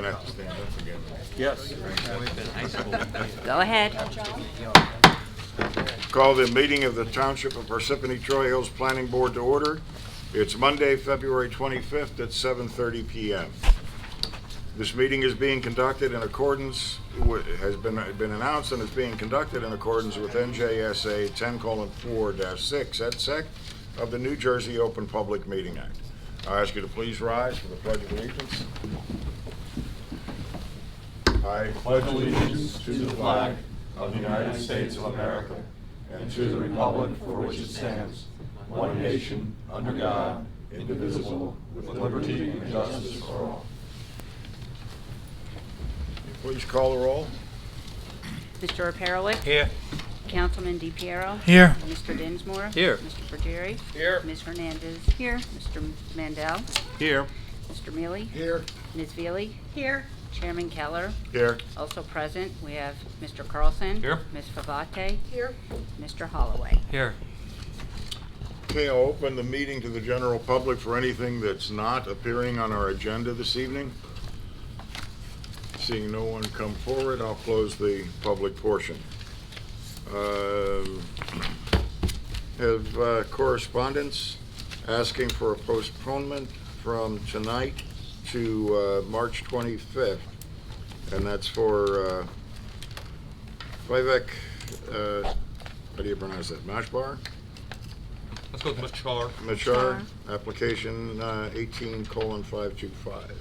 gonna have to stand up again. Yes. Go ahead. Call the meeting of the Township of Parsippany Troy Hills Planning Board to order. It's Monday, February 25th at 7:30 p.m. This meeting is being conducted in accordance with, has been announced and is being conducted in accordance with NJSA 10:4-6 et sec of the New Jersey Open Public Meeting Act. I ask you to please rise for the Pledge of Allegiance. I pledge allegiance to the flag of the United States of America and to the republic for which it stands, one nation, under God, indivisible, with liberty and justice for all. Please call the roll. Mr. O'Perowicz? Here. Councilman DePiero? Here. Mr. Dinsmore? Here. Mr. Bergeri? Here. Ms. Hernandez? Here. Mr. Mandel? Here. Mr. Mealy? Here. Ms. Veely? Here. Chairman Keller? Here. Also present, we have Mr. Carlson? Here. Ms. Favate? Here. Mr. Holloway? Here. Okay, I'll open the meeting to the general public for anything that's not appearing on our agenda this evening. Seeing no one come forward, I'll close the public portion. Have correspondence asking for a postponement from tonight to March 25th, and that's for Vivek, how do you pronounce that, Mashbar? Let's go with Machar. Machar, application 18:525.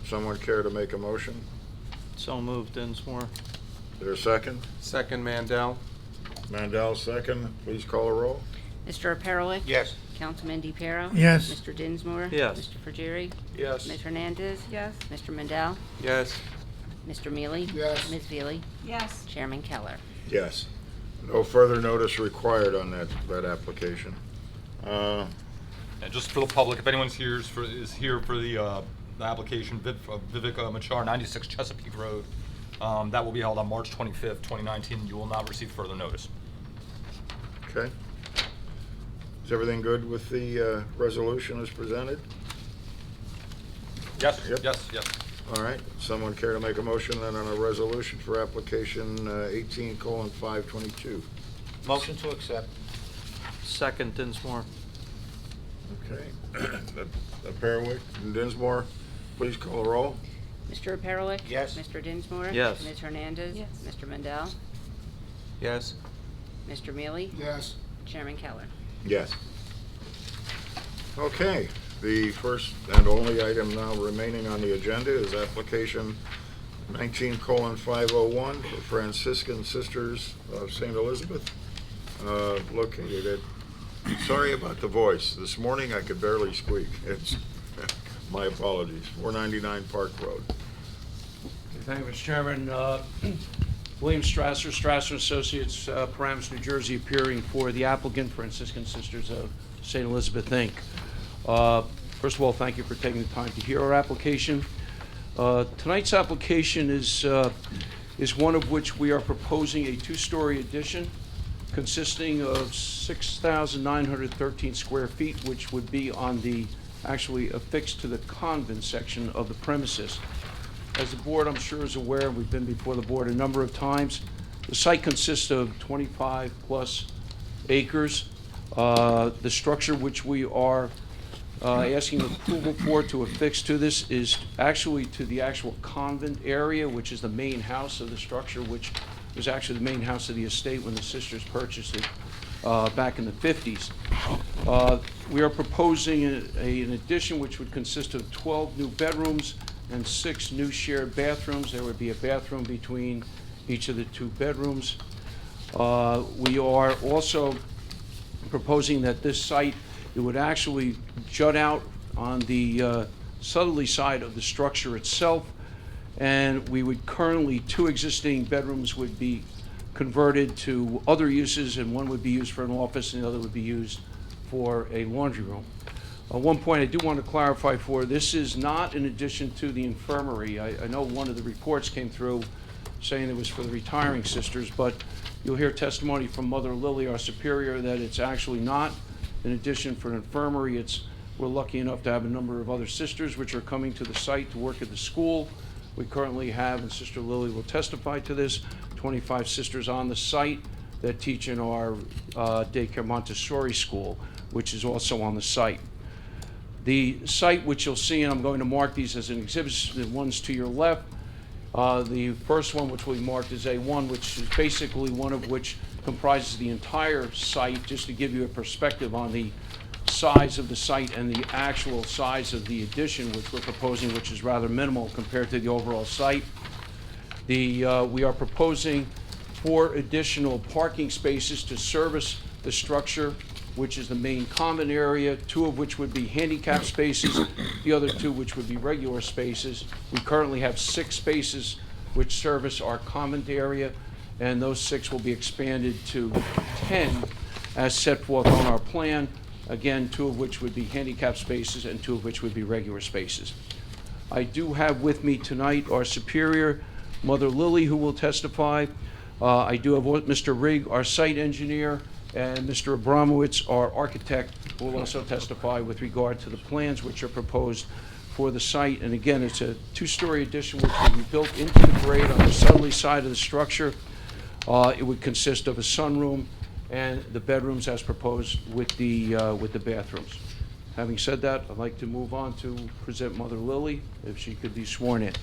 Someone care to make a motion? So moved, Dinsmore. Is there a second? Second, Mandel. Mandel, second. Please call a roll. Mr. O'Perowicz? Yes. Councilman DePiero? Yes. Mr. Dinsmore? Yes. Mr. Bergeri? Yes. Ms. Hernandez? Yes. Mr. Mandel? Yes. Mr. Mealy? Yes. Ms. Veely? Yes. Chairman Keller? Yes. No further notice required on that application. And just for the public, if anyone's here is here for the application, Vivek Machar, 96 Chesapeake Road, that will be held on March 25th, 2019. You will not receive further notice. Okay. Is everything good with the resolution as presented? Yes, Yep. yes. All right. Someone care to make a motion then on a resolution for application 18:522? Motion to accept. Second, Dinsmore. Okay. Perwick and Dinsmore, please call a roll. Mr. O'Perowicz? Yes. Mr. Dinsmore? Yes. Ms. Hernandez? Yes. Mr. Mandel? Yes. Mr. Mealy? Yes. Chairman Keller? Yes. Okay, the first and only item now remaining on the agenda is application 19:501 for Franciscan Sisters of St. Elizabeth, located at, sorry about the voice, this morning I could barely squeak. It's, my apologies, 499 Park Road. Thank you, Mr. Chairman. William Strasser, Strasser Associates, Paramus, New Jersey, appearing for the applicant, Franciscan Sisters of St. Elizabeth, Inc. First of all, thank you for taking the time to hear our application. Tonight's application is one of which we are proposing a two-story addition consisting of 6,913 square feet, which would be on the, actually affixed to the convent section of the premises. As the board, I'm sure, is aware, we've been before the board a number of times. The site consists of 25 plus acres. The structure which we are asking approval for to affix to this is actually to the actual convent area, which is the main house of the structure, which was actually the main house of the estate when the sisters purchased it back in the 50s. We are proposing an addition which would consist of 12 new bedrooms and 6 new shared bathrooms. There would be a bathroom between each of the 2 bedrooms. We are also proposing that this site, it would actually jut out on the southerly side of the structure itself, and we would currently, 2 existing bedrooms would be converted to other uses, and one would be used for an office and the other would be used for a laundry room. One point I do want to clarify this is not in addition to the infirmary. I know one of the reports came through saying it was for the retiring sisters, but you'll hear testimony from Mother Lily, our superior, that it's actually not in addition for an infirmary. It's We're lucky enough to have a number of other sisters which are coming to the site to work at the school. We currently have, and Sister Lily will testify to this, 25 sisters on the site that teach in our daycare Montessori school, which is also on the site. The site which you'll see, and I'm going to mark these as an exhibit, the ones to your left. The first one, which will be marked as A1, which is basically one of which comprises the entire site, just to give you a perspective on the size of the site and the actual size of the addition which we're proposing, which is rather minimal compared to the overall site. We are proposing 4 additional parking spaces to service the structure, which is the main common area, 2 of which would be handicap spaces, the other 2 which would be regular spaces. We currently have 6 spaces which service our common area, and those 6 will be expanded to 10 as set forth on our plan. Again, 2 of which would be handicap spaces and 2 of which would be regular spaces. I do have with me tonight our Superior, Mother Lily, who will testify. I do have Mr. Rigg, our site engineer, and Mr. Abramowitz, our architect, who will also testify with regard to the plans which are proposed for the site. And again, it's a 2-story addition which will be built into the grade on the southerly side of the structure. It would consist of a sunroom and the bedrooms as proposed with the bathrooms. Having said that, I'd like to move on to present Mother Lily, if she could be sworn in.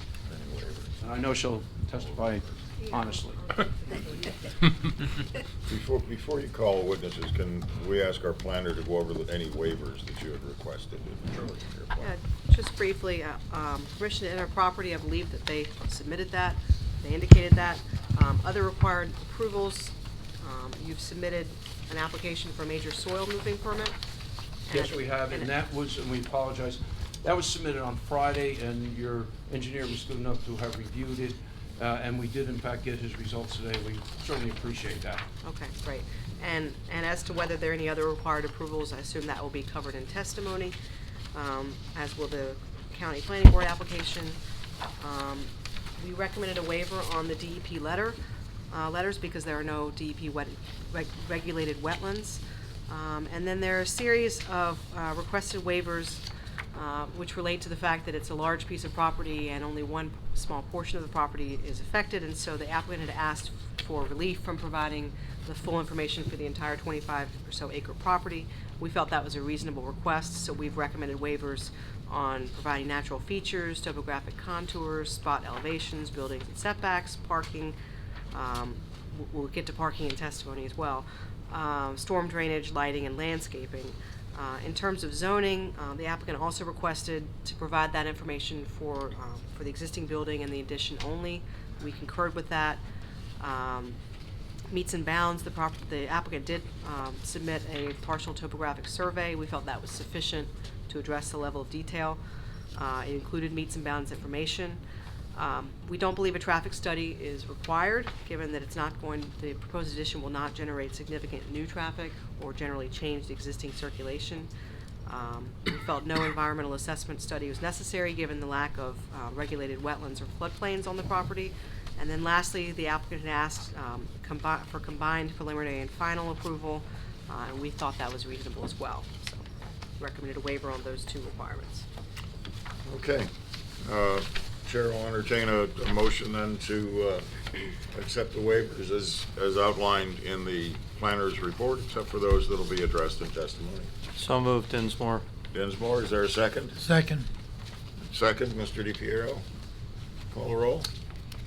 And I know she'll testify honestly. Before you call witnesses, can we ask our planner to go over any waivers that you had requested? Just briefly, permission to enter property, I believe that they submitted that, they indicated that. Other required approvals, you've submitted an application for a major soil moving permit. Yes, we have, and that was, and we apologize, that was submitted on Friday, and your engineer was good enough to have reviewed it, and we did in fact get his results today. We certainly appreciate that. Okay, great. And as to whether there are any other required approvals, I assume that will be covered in testimony, as will the county planning board application. We recommended a waiver on the DEP letters because there are no DEP regulated wetlands. And then there are a series of requested waivers which relate to the fact that it's a large piece of property and only one small portion of the property is affected, and so the applicant had asked for relief from providing the full information for the entire 25 or so acre property. We felt that was a reasonable request, so we've recommended waivers on providing natural features, topographic contours, spot elevations, buildings and setbacks, parking. We'll get to parking in testimony as well. Storm drainage, lighting, and landscaping. In terms of zoning, the applicant also requested to provide that information for the existing building and the addition only. We concurred with that. Meets and bounds, the applicant did submit a partial topographic survey. We felt that was sufficient to address the level of detail. It included meets and bounds information. We don't believe a traffic study is required, given that the proposed addition will not generate significant new traffic or generally change the existing circulation. We felt no environmental assessment study was necessary, given the lack of regulated wetlands or floodplains on the property. And then lastly, the applicant had asked for combined preliminary and final approval, and we thought that was reasonable as well. So recommended a waiver on those 2 requirements. Okay. Chair will entertain a motion then to accept the waivers as outlined in the planner's report, except for those that will be addressed in testimony. So moved, Dinsmore. Dinsmore, is there a second? Second. Second, Mr. DiPiero. Call the roll.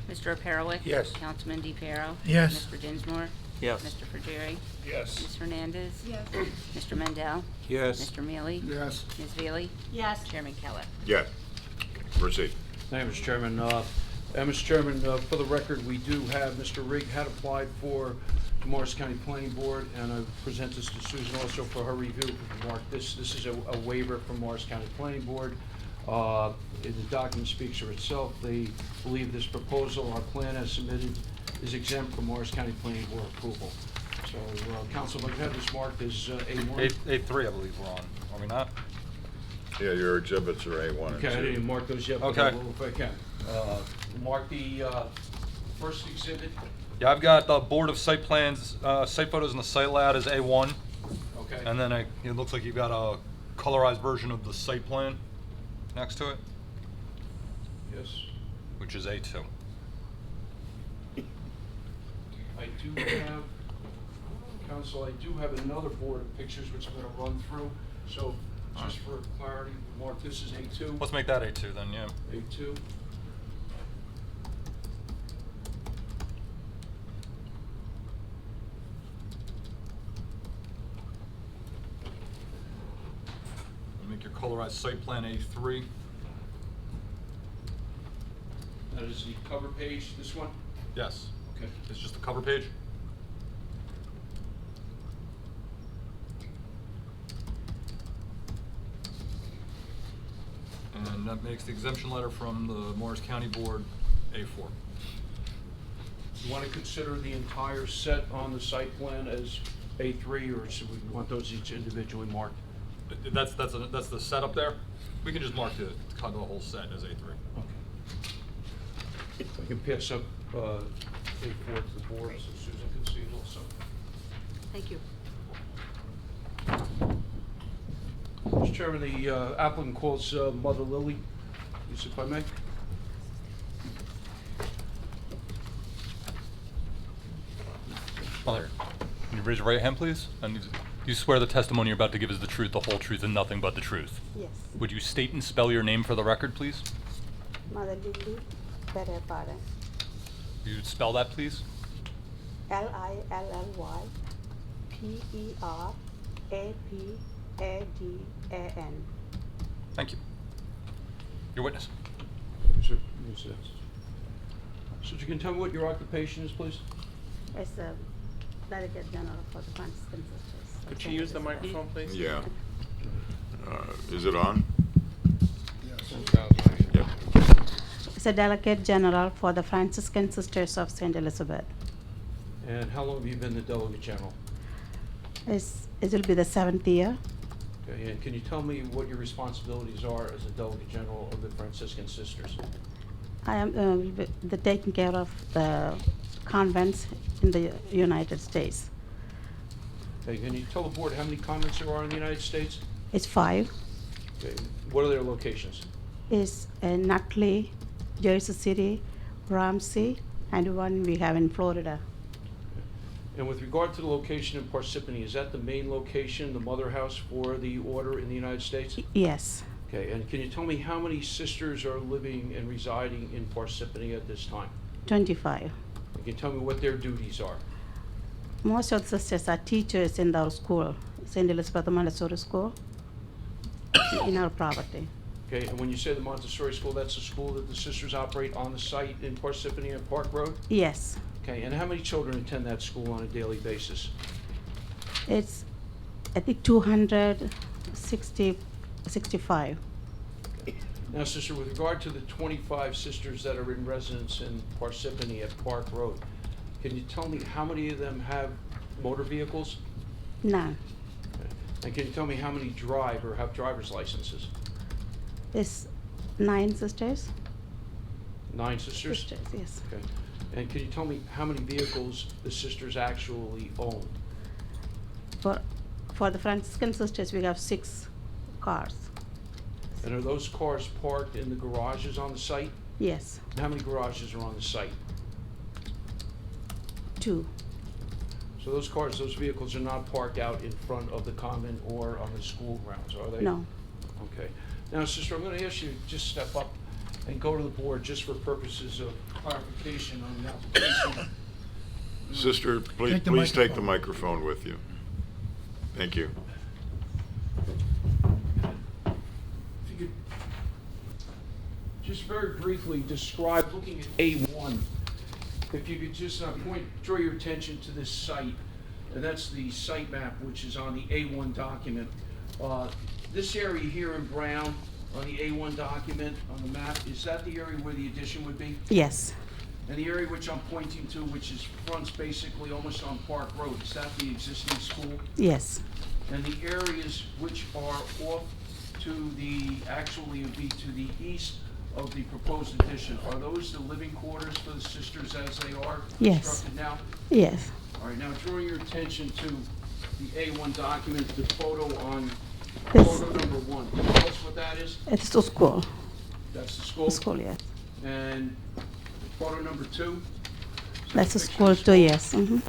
Mr. O'Perrick? Yes. Councilman DePiero? Yes. Mr. Dinsmore? Yes. Mr. Frigieri? Yes. Ms. Hernandez? Yes. Mr. Mendel? Yes. Mr. Mealy? Yes. Ms. Veely? Yes. Chairman Keller? Yes. Proceed. Thank you, Mr. Chairman. Mr. Chairman, for the record, we do have, Mr. Rigg had applied for the Morris County Planning Board, and I present this to Susan also for her review. Mark, this is a waiver from Morris County Planning Board. The document speaks for itself. They believe this proposal, our plan as submitted, is exempt from Morris County Planning Board approval. So, Council, if you have this marked as A1. A3, I believe we're on, are we not? Yeah, your exhibits are A1 and 2. Okay, I didn't even mark those yet, but Okay. I will if I can. Mark the first exhibit. Yeah, I've got the Board of Site Plans, site photos and the site layout as A1. Okay. And then it looks like you've got colorized version of the site plan next to it, Yes. which is A2. I do have, Council, I do have another board of pictures which I'm gonna run through. So just for clarity, Mark, this is A2. Let's make that A2 then, yeah. A2. Make your colorized site plan A3. That is the cover page, this one? Yes, Okay. it's just the cover page. And that makes the exemption letter from the Morris County Board A4. You want to consider the entire set on the site plan as A3, or should we want those each individually marked? That's the setup there. We can just mark the whole set as A3. Okay. I can pass up A4 to the board so Susan can see it also. Thank you. Mr. Chairman, the applicant calls Mother Lily, please, if I may. Mother, can you raise your right hand, please? And do you swear the testimony you're about to give is the truth, the whole truth, and nothing but the truth? Yes. Would you state and spell your name for the record, please? Mother Lily Pereira. You'd spell that, please? LILLYPERAPADAN. Thank you. Your witness. Yes, sir. Yes, sir. So you can tell me what your occupation is, please? It's a Delegate General for the Franciscan Sisters. Could you use the microphone, please? Yeah. Is it on? It's a Delegate General for the Franciscan Sisters of St. Elizabeth. And how long have you been the Delegate General? It will be the 7th year. Okay, and can you tell me what your responsibilities are as a Delegate General of the Franciscan Sisters? I am taking care of the convents in the United States. Okay, can you tell the board how many convents there are in the United States? It's 5. Okay, what are their locations? It's in Nutley, Jersey City, Ramsey, and one we have in Florida. And with regard to the location in Parsippany, is that the main location, the mother house for the order in the United States? Yes. Okay, and can you tell me how many sisters are living and residing in Parsippany at this time? 25. And can you tell me what their duties are? Most of the sisters are teachers in our school, St. Elizabeth Montessori School, in our property. Okay, and when you say the Montessori school, that's a school that the sisters operate on the site in Parsippany and Park Road? Yes. Okay, and how many children attend that school on a daily basis? It's, I think, 265. Now, sister, with regard to the 25 sisters that are in residence in Parsippany at Park Road, can you tell me how many of them have motor vehicles? None. Okay. And can you tell me how many drive or have driver's licenses? It's 9 sisters. 9 sisters? Sisters, yes. Okay. And can you tell me how many vehicles the sisters actually own? For the Franciscan sisters, we have 6 cars. And are those cars parked in the garages on the site? Yes, And how many garages are on the site? 2. So those cars, those vehicles are not parked out in front of the convent or on the school grounds, are they? No. Okay. Now, sister, I'm going to ask you to just step up and go to the board just for purposes of clarification on the application. Sister, please take the microphone with you. Thank you. If you could just very briefly describe, looking at A1, if you could just draw your attention to this site, and that's the site map which is on the A1 document. This area here in brown on the A1 document on the map, is that the area where the addition would be? Yes, And the area which I'm pointing to, which is fronts basically almost on Park Road, is that the existing school? yes, And the areas which are off to the, actually would be to the east of the proposed addition, are those the living quarters for the sisters as they are Yes. constructed now? yes. All right, now drawing your attention to the A1 document, the photo on This, Photo number 1, can you tell us what that is? it's to school. That's the school? School, yes. And photo number 2? That's a Picture school of too, yes. And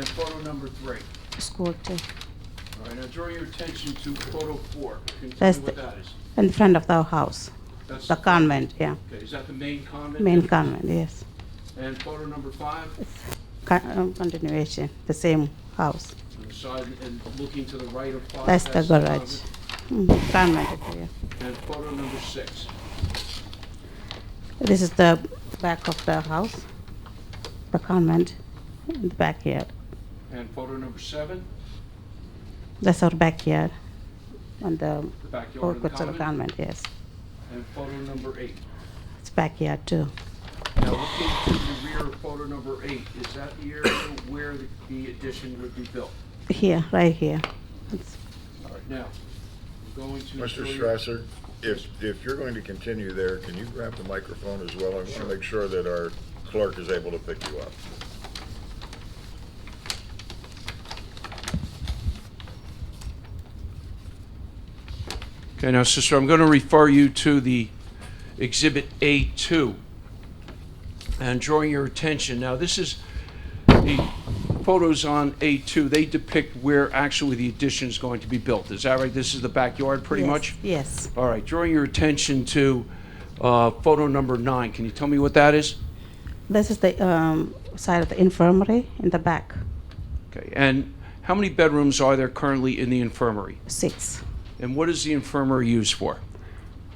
photo number 3? School too. All right, now draw your attention to photo 4. Can you tell That's me what the- that is? In front of the house, That's the convent, yeah. Okay, is that the main convent? Main convent, yes. And photo number 5? Continuation, the same house. On the side and looking to the right of 5? That's the garage. Convent, yeah. And photo number 6? This is the back of the house, the convent, in the backyard. And photo number 7? That's our backyard, on the The backyard of the outskirts of the convent? convent, yes. And photo number 8? It's backyard too. Now, looking to the rear of photo number 8, is that the area where the addition would be built? Here, right here. It's- All right, now, we're going to... Mr. Strasser, if you're going to continue there, can you grab the microphone as well? I want to make sure that our clerk is able to pick you up. Okay, now, sister, I'm going to refer you to the Exhibit A2. And drawing your attention, now this is the photos on A2, they depict where actually the addition is going to be built. Is that right? This is the backyard, pretty yes, much? Yes. All right, drawing your attention to photo number 9. Can you tell me what that is? This is the side of the infirmary in the back, Okay, and how many bedrooms are there currently in the infirmary? 6, And what is the infirmary used for?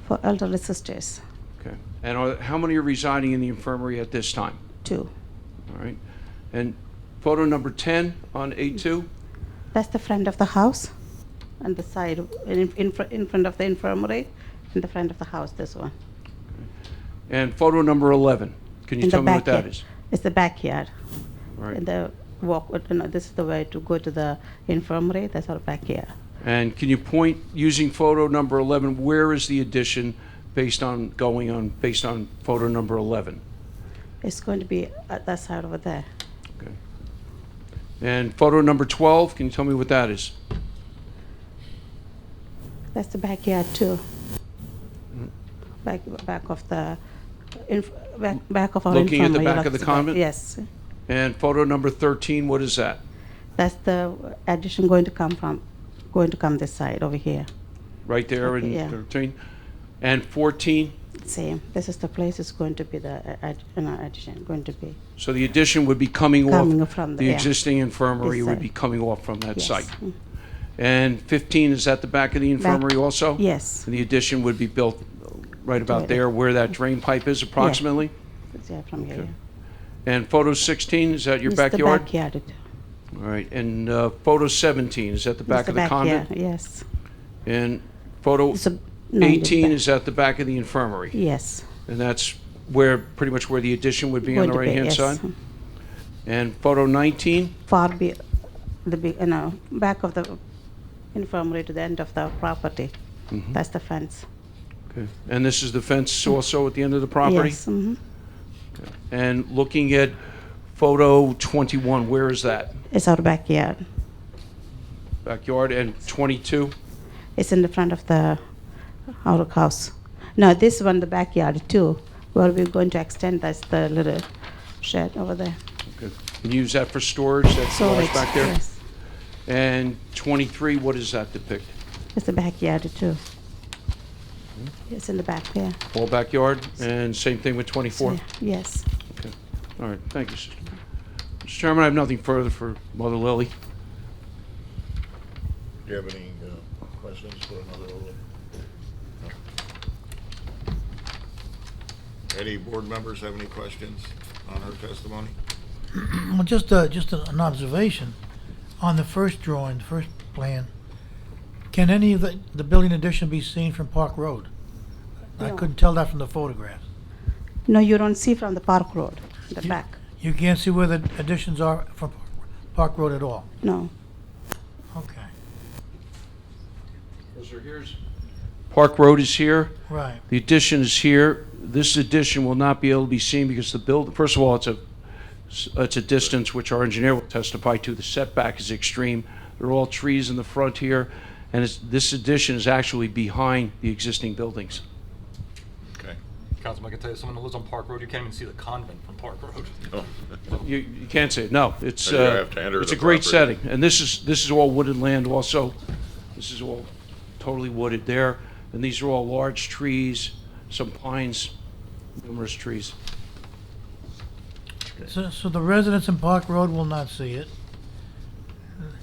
for elderly sisters, Okay, and how many are residing in the infirmary at this time? 2. All right, and photo number 10 on A2? That's the front of the house, on the side, in front of the infirmary, in the front of the house, this one. And photo number 11, can you In tell the me what that backyard. is? It's the backyard. All right. In the walk, this is the way to go to the infirmary, that's our backyard. And can you point, using photo number 11, where is the addition based on photo number 11? It's going to be at that side over there. Okay. And photo number 12, can you tell me what that is? That's the backyard too. Back of the, back of our Looking at the infirmary, back like of the the convent? Yes. And photo number 13, what is that? That's the addition going to come this side over here. Right there in Yeah. 13? And 14? Same. This is the place it's going to be the addition going to be. So the addition would be coming Coming off, from the the- yeah. existing infirmary This would side. be coming off from that Yes. site. And 15, is that the back of the infirmary also? Yes. And the addition would be built right about Right. there where that drain pipe is approximately? Yeah, from here. Okay. Yeah. And photo 16, is that your It's backyard? The backyard. All right, and photo 17, is that the back It's of the backyard, convent? yes. And photo It's a- no, it's 18, back. is that the back of the infirmary? Yes. And that's where, pretty much where the addition would be on Going the to be, right-hand yes. side? And photo 19? Far be, back of the infirmary to the end of the property. Mhm. That's the fence. Okay. And this is the fence also at the end of the property? Yes. Mm-hmm. And looking at photo 21, where is that? It's our backyard. Backyard, and 22? It's in the front of our house. No, this one, the backyard too, where we're going to extend, that's the little shed over there. Okay. Can you use that for storage, that storage Storage, back there? yes. And 23, what does that depict? It's the backyard too. It's in the back there. All backyard, and same thing with 24? So, yes. Okay, all right, thank you, sister. Mr. Chairman, I have nothing further for Mother Lily. Do you have any questions for another Lily? No. Any board members have any questions on her testimony? Well, just an observation. On the first drawing, the first plan, can any of the building addition be seen from Park Road? I No. couldn't tell that from the photographs. No, you don't see from the Park Road, the You- back. You can't see where the additions are from Park Road at all? No. Okay, Sir, here's. Park Road is here. right. The addition is here. This addition will not be able to be seen because first of all, it's a distance which our engineer will testify to. The setback is extreme. There are all trees in the front here, And this addition is actually behind the existing buildings. Okay. Councilman, I can tell you, someone who lives on Park Road, you can't even see the convent from Park Road. You can't say it, no. It's, You have to enter it's the a great property. setting. And this is all wooded land also. This is all totally wooded there. And these are all large trees, some pines, numerous trees. So the residents in Park Road will not see it.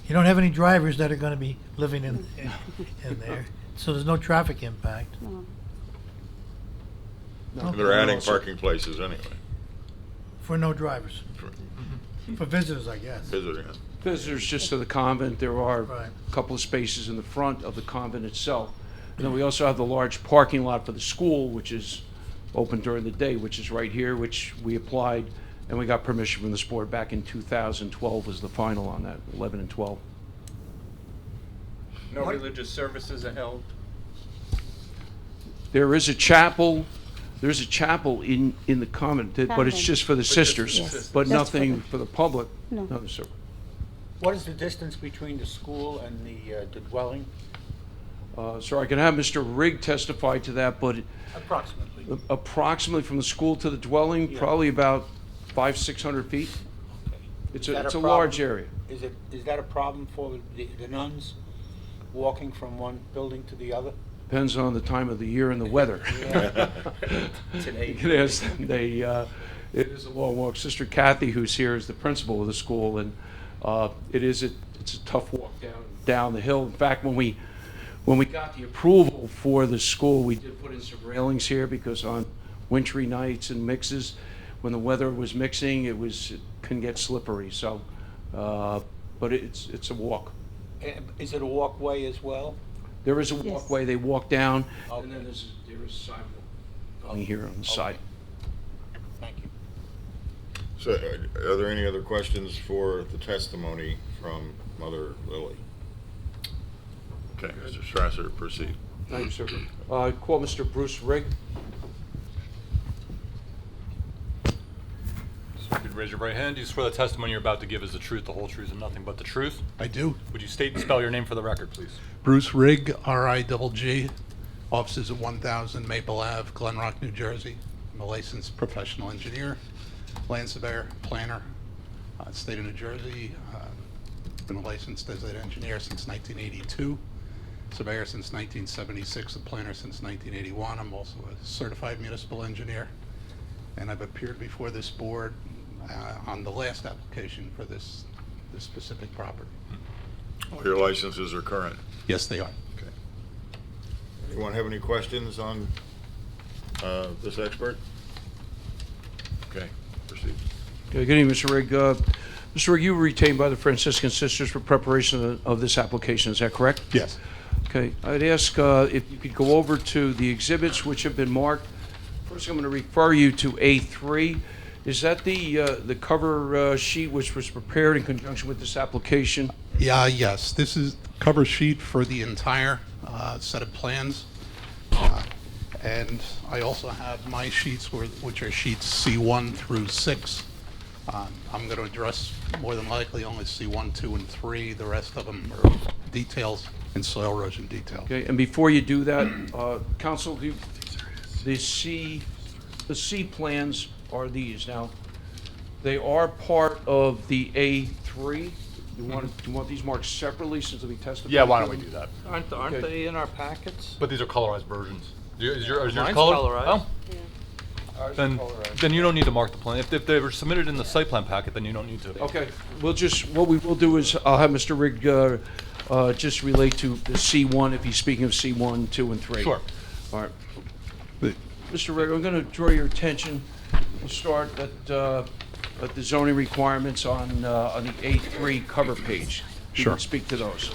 You don't have any drivers that are gonna be living in there, so there's no traffic impact. No, They're adding also- parking places anyway, For no drivers, for visitors, I guess. visiting. Visitors just to the convent. There are Right. a couple of spaces in the front of the convent itself. And then we also have the large parking lot for the school, which is open during the day, which is right here, which we applied, and we got permission from this board back in 2012 was the final on that, 11 and 12. No religious services are held? There is a chapel in the convent, but it's just for the sisters, Yes. but Just for nothing them. for the public. No. No, sir. What is the distance between the school and the dwelling? So I can have Mr. Rigg testify to that, but Approximately. approximately from the school to the dwelling, Yeah. probably about 500-600 feet. It's Is that a a large problem? area. Is that a problem for the nuns walking from one building to the other? Depends on the time of the year and the weather. Yeah. Today. It is, it is a long walk. Sister Kathy, who's here, is the principal of the school, and it's a tough walk down the hill. In fact, when we got the approval for the school, we did put in some railings here because on wintry nights and mixes, when the weather was mixing, it can get slippery. So, but it's a walk. Is it a walkway as well? There is a Yes. walkway. They walk down, Okay. and then there is a sidewalk going here on the side. Thank you. So are there any other questions for the testimony from Mother Lily? Okay, Mr. Strasser, proceed. Thank you, sir. Call Mr. Bruce Rigg. So you could raise your right hand. Do you swear the testimony you're about to give is the truth, the whole truth, and nothing but the truth? I do. Would you state and spell your name for the record, please? Bruce Rigg, R-I-G-G, offices at 1000 Maple Ave, Glen Rock, New Jersey. I'm a licensed professional engineer, land surveyor, planner, state of New Jersey. Been a licensed designated engineer since 1982, surveyor since 1976, a planner since 1981. I'm also a certified municipal engineer, and I've appeared before this board on the last application for this specific property. All your licenses are current. Yes, they are. Okay. Anyone have any questions on this expert? Okay, proceed. Good evening, Mr. Rigg. Mr. Rigg, you were retained by the Franciscan Sisters for preparation of this application, is that correct? Yes. Okay, I'd ask if you could go over to the exhibits which have been marked. First, I'm going to refer you to A3. Is that the cover sheet which was prepared in conjunction with this application? Yeah, yes, this is the cover sheet for the entire set of plans. And I also have my sheets, which are sheets C1 through 6. I'm going to address more than likely only C1, 2, and 3. The rest of them are details and soil erosion detail. Okay, and before you do that, Council, the C plans are these. Now, they are part of the A3. You want these marked separately since they'll be testified? Yeah, why don't we do that? Aren't Okay. they in our packets? But these are colorized versions. Is yours Mine's colored? colorized. Oh. Then you don't need to mark the plan. If they were submitted in the site plan packet, then you don't need to. Okay, what we will do is I'll have Mr. Rigg just relate to the C1 if he's speaking of C1, 2, and 3. Sure. All right. Mr. Rigg, I'm going to draw your attention. We'll start at the zoning requirements on the A3 cover page. You Sure. can speak to those.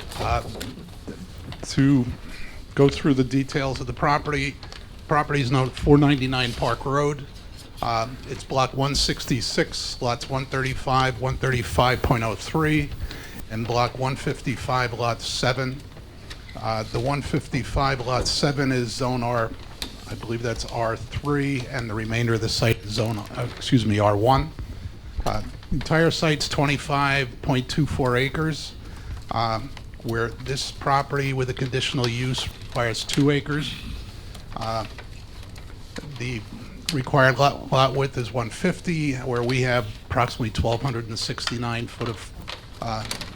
To go through the details of the property, property is known 499 Park Road. It's block 166, lots 135, 135.03, and block 155, lot 7. The 155, lot 7 is zone R, I believe that's R3, and the remainder of the site is zone, R1. Entire site's 25.24 acres. where this property with a conditional use requires 2 acres. The required lot width is 150, where we have approximately 1,269 foot of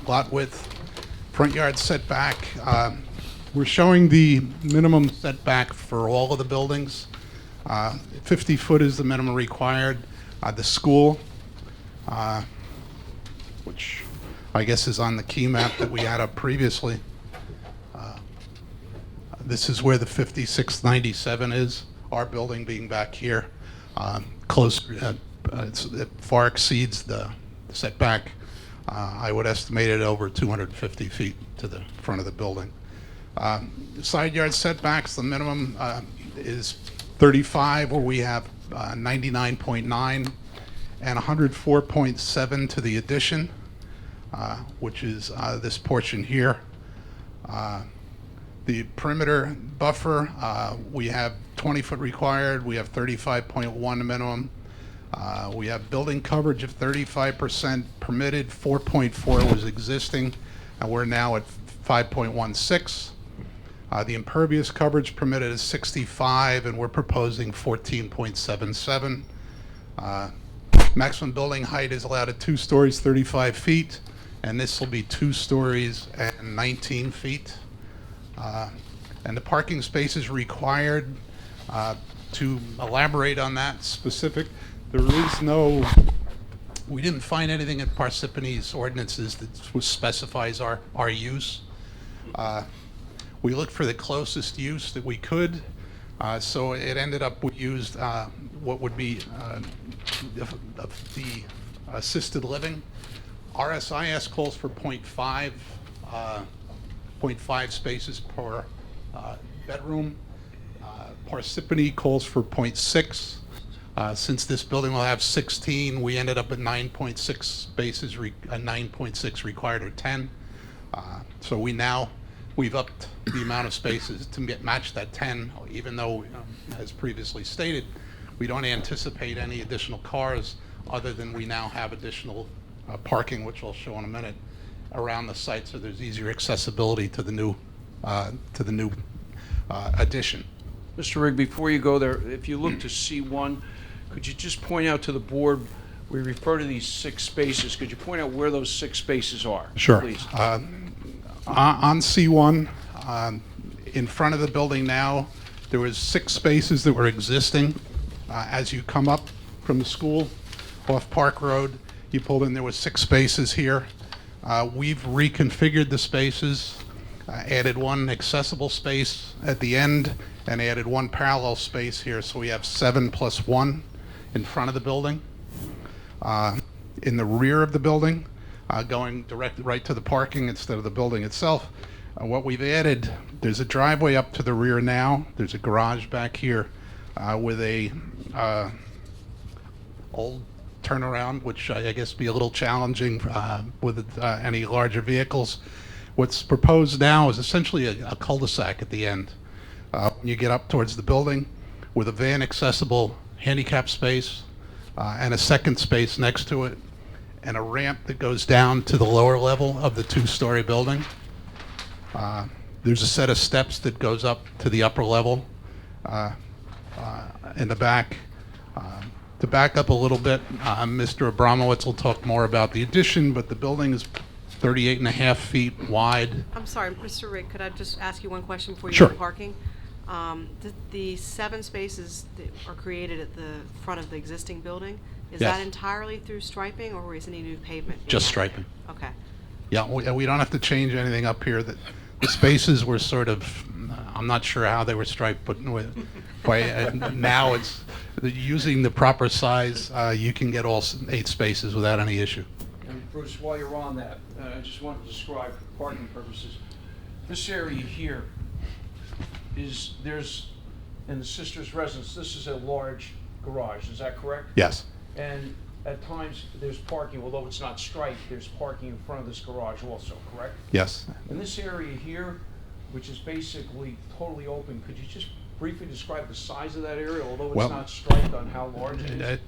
lot width. Front yard setback, we're showing the minimum setback for all of the buildings. 50 foot is the minimum required. The school, which I guess is on the key map that we had up previously. This is where the 5697 is, our building being back here. It far exceeds the setback. I would estimate it over 250 feet to the front of the building. Side yard setbacks, the minimum is 35, where we have 99.9 and 104.7 to the addition, which is this portion here. The perimeter buffer, we have 20 foot required, we have 35.1 minimum. We have building coverage of 35% permitted, 4.4 was existing, and we're now at 5.16. The impervious coverage permitted is 65, and we're proposing 14.77. Maximum building height is allowed at 2 stories, 35 feet, and this will be 2 stories and 19 feet. And the parking spaces required, to elaborate on that specific, there is no, we didn't find anything in Parsippany's ordinances that specifies our use. We looked for the closest use that we could, so it ended up, we used what would be the assisted living. RSIS calls for 0.5 spaces per bedroom. Parsippany calls for 0.6. Since this building will have 16, we ended up at 9.6 spaces, 9.6 required, or 10. So we've upped the amount of spaces to match that 10, even though, as previously stated, we don't anticipate any additional cars other than we now have additional parking, which I'll show in a minute, around the site, so there's easier accessibility to the new addition. Mr. Rigg, before you go there, if you look to C1, could you just point out to the board, we refer to these 6 spaces, could you point out where those 6 spaces are? Sure. Please. On C1, in front of the building now, there was 6 spaces that were existing. As you come up from the school off Park Road, you pulled in, there was 6 spaces here. We've reconfigured the spaces, added 1 accessible space at the end, and added 1 parallel space here, so we have 7 plus 1 in front of the building. In the rear of the building, going right to the parking instead of the building itself, what we've added, there's a driveway up to the rear now, there's a garage back here with a old turnaround, which I guess be a little challenging with any larger vehicles. What's proposed now is essentially a cul-de-sac at the end. When you get up towards the building, with a van accessible handicap space and a second space next to it, and a ramp that goes down to the lower level of the 2-story building. There's a set of steps that goes up to the upper level in the back. To back up a little bit, Mr. Abramowitz will talk more about the addition, but the building is 38.5 feet wide. I'm sorry, Mr. Rigg, could I just ask you one question before you Sure. go to parking? The 7 spaces that are created at the front of the existing building, is Yes. that entirely through striping, or is any new pavement being Just added? striping. Okay. Yeah, we don't have to change anything up here. The spaces were sort of, I'm not sure how they were striped, but now it's, using the proper size, you can get all 8 spaces without any issue. And Bruce, while you're on that, I just want to describe for parking purposes, this area here there's, in the sister's residence, this is a large garage, is that correct? Yes. And at times, there's parking, although it's not striped, there's parking in front of this garage also, correct? Yes. In this area here, which is basically totally open, could you just briefly describe the size of that area, although it's Well, not striped, on how large it is?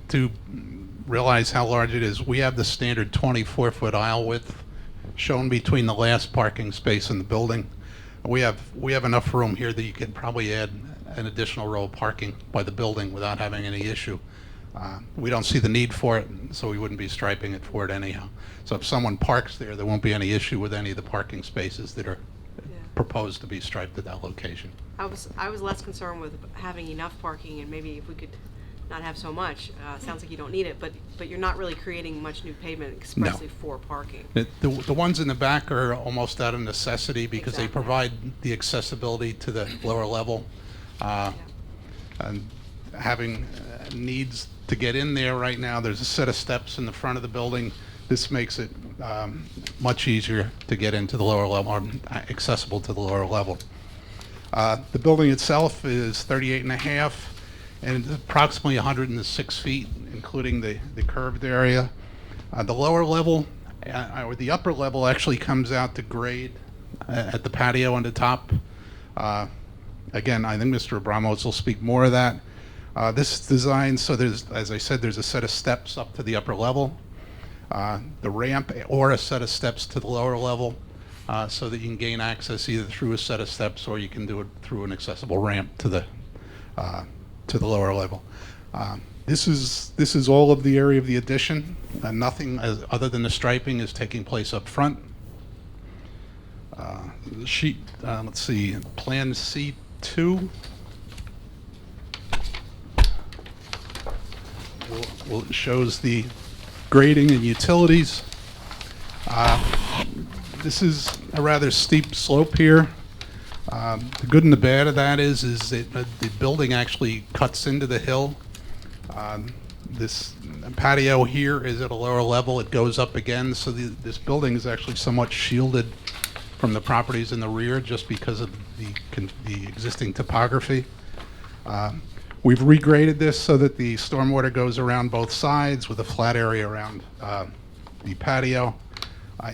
To realize how large it is, we have the standard 24-foot aisle width shown between the last parking space and the building. We have enough room here that you could probably add an additional row of parking by the building without having any issue. We don't see the need for it, so we wouldn't be striping it for it anyhow. So if someone parks there, there won't be any issue with any of the parking spaces that are proposed to be striped at that location. I was less concerned with having enough parking, and maybe if we could not have so much. Sounds like you don't need it, but you're not really creating much new pavement expressly for parking. The ones in the back are almost out of necessity because they Exactly. provide the accessibility to the lower level. And having needs to get in there right now, there's a set of steps in the front of the building. This makes it much easier to get into the lower level, or accessible to the lower level. The building itself is 38 and a half, and it's approximately 106 feet, including the curved area. The lower level, or the upper level, actually comes out to grade at the patio on the top. Again, I think Mr. Abramos will speak more of that. This is designed so there's, as I said, there's a set of steps up to the upper level, the ramp, or a set of steps to the lower level, so that you can gain access either through a set of steps or you can do it through an accessible ramp to the lower level. This is all of the area of the addition. Nothing other than the striping is taking place up front. The sheet, let's see, Plan C2 shows the grading and utilities. This is a rather steep slope here. The good and the bad of that is that the building actually cuts into the hill. This patio here is at a lower level. It goes up again, so this building is actually somewhat shielded from the properties in the rear just because of the existing topography. We've regraded this so that the stormwater goes around both sides with a flat area around the patio.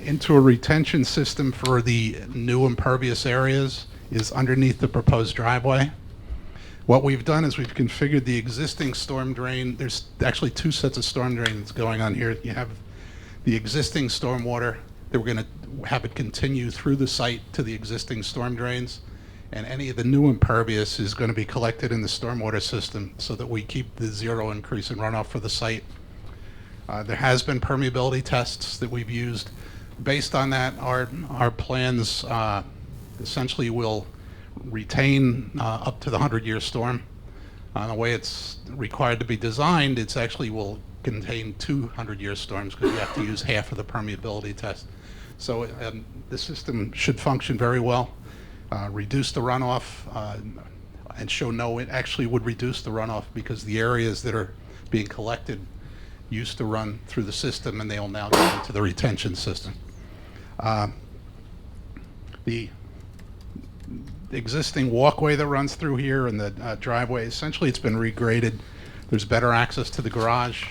Into a retention system for the new impervious areas is underneath the proposed driveway. What we've done is we've configured the existing storm drain. There's actually two sets of storm drains going on here. You have the existing stormwater that we're going to have it continue through the site to the existing storm drains, and any of the new impervious is going to be collected in the stormwater system so that we keep the zero increase in runoff for the site. There has been permeability tests that we've used. Based on that, our plans essentially will retain up to the 100-year storm. The way it's required to be designed, it's actually will contain 200-year storms because you have to use half of the permeability test. So the system should function very well, reduce the runoff, and show no, it actually would reduce the runoff because the areas that are being collected used to run through the system and they will now go into the retention system. The existing walkway that runs through here and the driveway, essentially it's been regraded. There's better access to the garage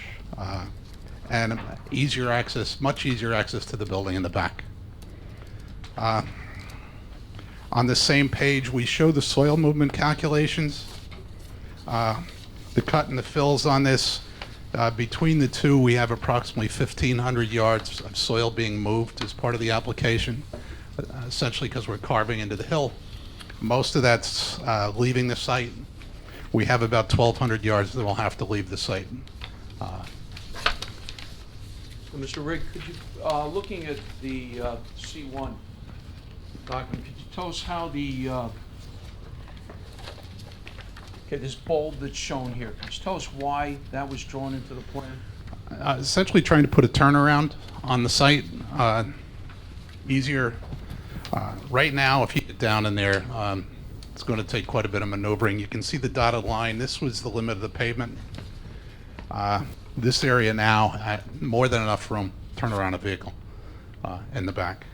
and easier access, much easier access to the building in the back. On the same page, we show the soil movement calculations. The cut and the fills on this, between the two, we have approximately 1,500 yards of soil being moved as part of the application, essentially because we're carving into the hill. Most of that's leaving the site. We have about 1,200 yards that will have to leave the site. Mr. Rigg, could you, looking at the C1 document, could you tell us how the, okay, this bulb that's shown here, could you tell us why that was drawn into the plan? Essentially trying to put a turnaround on the site. Easier. Right now, if you get down in there, it's going to take quite a bit of maneuvering. You can see the dotted line. This was the limit of the pavement. This area now, more than enough room to turn around a vehicle in the back.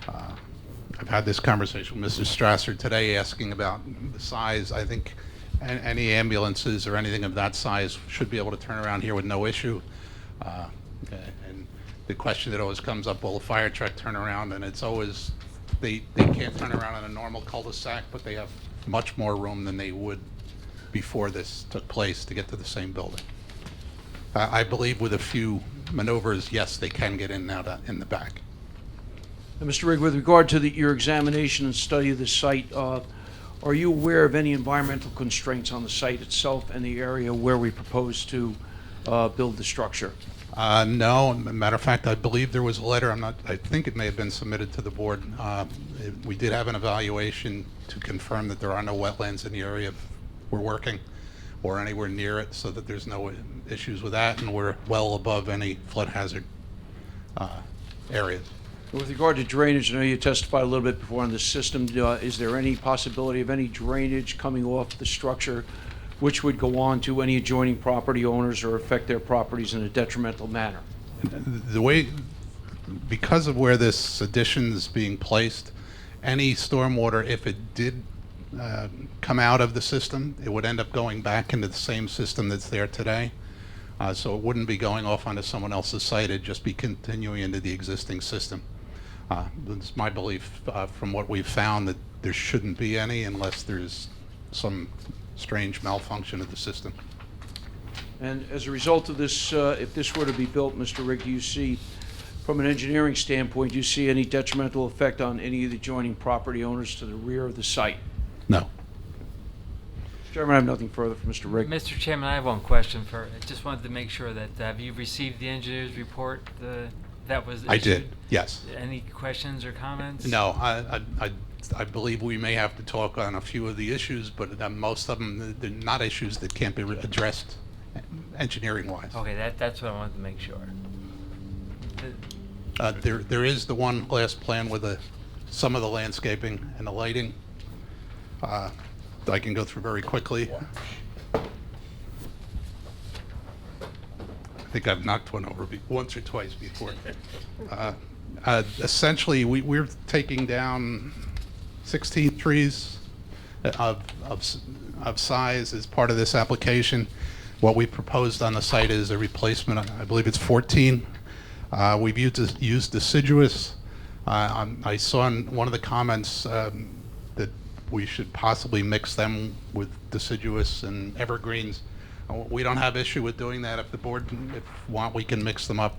I've had this conversation with Mrs. Strasser today asking about the size. I think any ambulances or anything of that size should be able to turn around here with no issue. And the question that always comes up, will a fire truck turn around? And it's always, they can't turn around on a normal cul-de-sac, but they have much more room than they would before this took place to get to the same building. I believe with a few maneuvers, yes, they can get in and out in the back. Mr. Rigg, with regard to your examination and study of the site, are you aware of any environmental constraints on the site itself and the area where we propose to build the structure? No, matter of fact, I believe there was a letter, I think it may have been submitted to the board. We did have an evaluation to confirm that there are no wetlands in the area we're working or anywhere near it, so that there's no issues with that, and we're well above any flood hazard areas. With regard to drainage, I know you testified a little bit before on the system. Is there any possibility of any drainage coming off the structure which would go on to any adjoining property owners or affect their properties in a detrimental manner? The way, because of where this addition is being placed, any stormwater, if it did come out of the system, it would end up going back into the same system that's there today. So it wouldn't be going off onto someone else's site, it'd just be continuing into the existing system. It's my belief from what we've found that there shouldn't be any unless there's some strange malfunction of the system. And as a result of this, if this were to be built, Mr. Rigg, do you see, from an engineering standpoint, do you see any detrimental effect on any of the adjoining property owners to the rear of the site? No. Mr. Chairman, I have nothing further for Mr. Rigg. Mr. Chairman, I have one question I just wanted to make sure that, have you received the engineer's report that was issued? I did, yes. Any questions or comments? No, I believe we may have to talk on a few of the issues, but most of them, they're not issues that can't be addressed engineering-wise. Okay, that's what I wanted to make sure. There is the one last plan with some of the landscaping and the lighting. I can go through very quickly. I think I've knocked one over once or twice before. Essentially, we're taking down 16 trees of size as part of this application. What we proposed on the site is a replacement. I believe it's 14. We've used deciduous. I saw in one of the comments that we should possibly mix them with deciduous and evergreens. We don't have issue with doing that. If the board want, we can mix them up.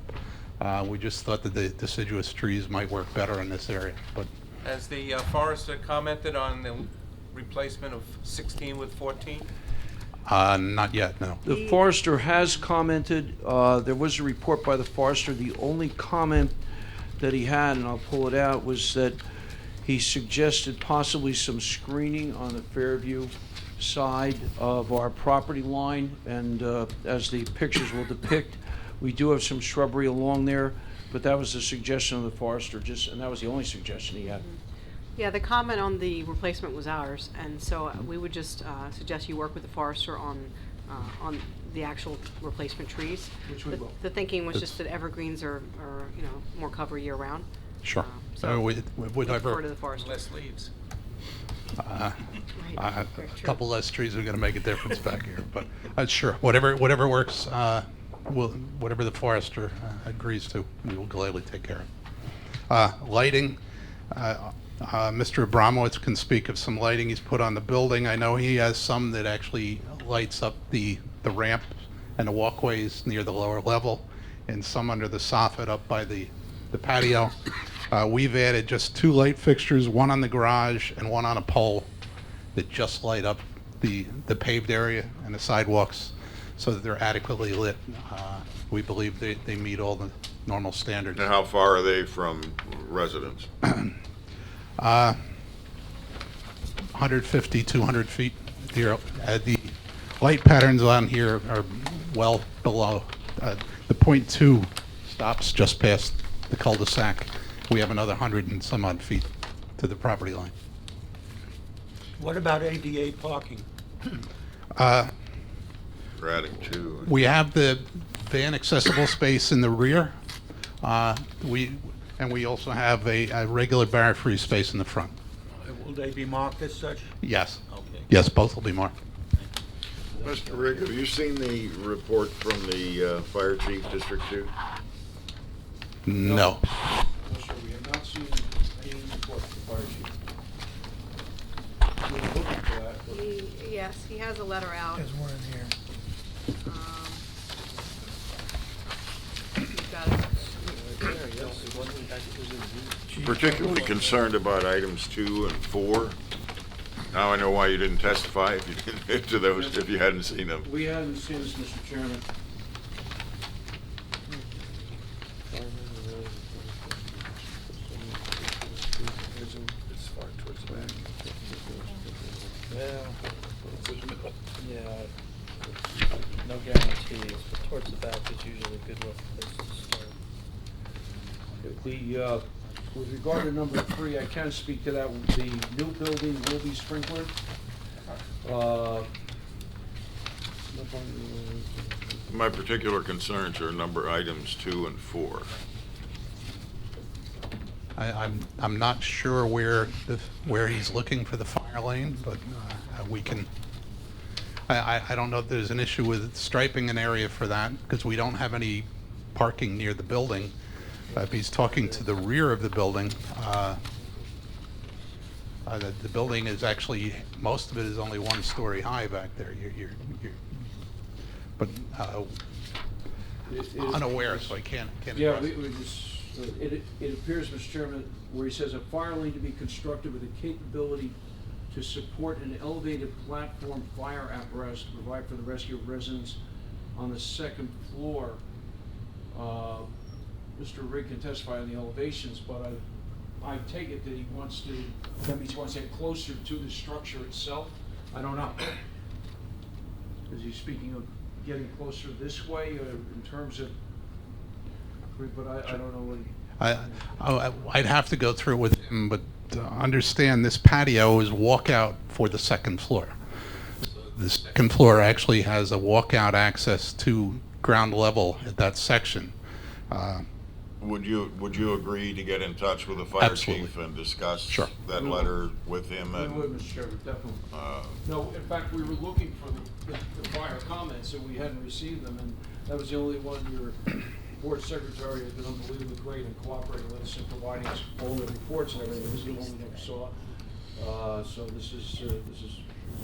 We just thought that the deciduous trees might work better in this area. But has the forester commented on the replacement of 16 with 14? not yet, no. The forester has commented. There was a report by the forester. The only comment that he had, and I'll pull it out, was that he suggested possibly some screening on the Fairview side of our property line, and as the pictures will depict, we do have some shrubbery along there, but that was the suggestion of the forester, and that was the only suggestion he had. Yeah, the comment on the replacement was ours, and so we would just suggest you work with the forester on the actual replacement trees. Which we will. The thinking was just that evergreens are more cover year round. Sure. So we refer to the forester. Less leaves. a Very true. couple less trees are going to make a difference back here, but sure, whatever works, whatever the forester agrees to, we will gladly take care of. Lighting, Mr. Abramowitz can speak of some lighting he's put on the building. I know he has some that actually lights up the ramp and the walkways near the lower level, and some under the soffit up by the patio. We've added just 2 light fixtures, one on the garage and one on a pole, that just light up the paved area and the sidewalks so that they're adequately lit. We believe they meet all the normal standards. And how far are they from residents? 150, 200 feet. The light patterns on here are well below. The .2 stops just past the cul-de-sac. We have another 100 and some odd feet to the property line. What about ADA parking? We're adding 2. We have the van accessible space in the rear. We also have a regular barrier-free space in the front. Will they be marked as such? Yes. Okay. Yes, both will be marked. Mr. Rigg, have you seen the report from the Fire Chief, District 2? No. No, sir, we have not seen any report from the fire chief. We're looking for that, but Yes, he has a letter out. There's one in here. You've got it. particularly concerned about items 2 and 4. Now I know why you didn't testify if you didn't to those, if you hadn't seen them. We hadn't seen this, Mr. Chairman. It's far towards the back. Yeah, no guarantees, but towards the back is usually a good place to start. With regard to number 3, I can speak to that. The new building will be sprinklered. My particular concerns are number items 2 and 4. I'm not sure where he's looking for the fire lane, but we can. I don't know if there's an issue with striping an area for that because we don't have any parking near the building. If he's talking to the rear of the building, the building is actually, most of it is only 1 story high back there. But unaware, so I can't Yeah, address it. we just, it appears, Mr. Chairman, where he says a fire lane to be constructed with the capability to support an elevated platform fire apparatus to provide for the rescue of residents on the 2nd floor. Mr. Rigg can testify on the elevations, but I take it that he wants to, that means he wants to get closer to the structure itself. I don't know. Is he speaking of getting closer this way in terms of, but I don't know what he... I'd have to go through with him, but understand this patio is walkout for the 2nd floor. The 2nd floor actually has a walkout access to ground level at that section. Would you agree to get in touch with the fire Absolutely. chief and discuss Sure. that letter with him? We And would, Mr. Chairman, definitely. No, in fact, we were looking for the fire comments, and we hadn't received them, and that was the only one your board secretary has been unbelievably great in cooperating with us and providing us all the reports and everything. This is the one we never saw. So this is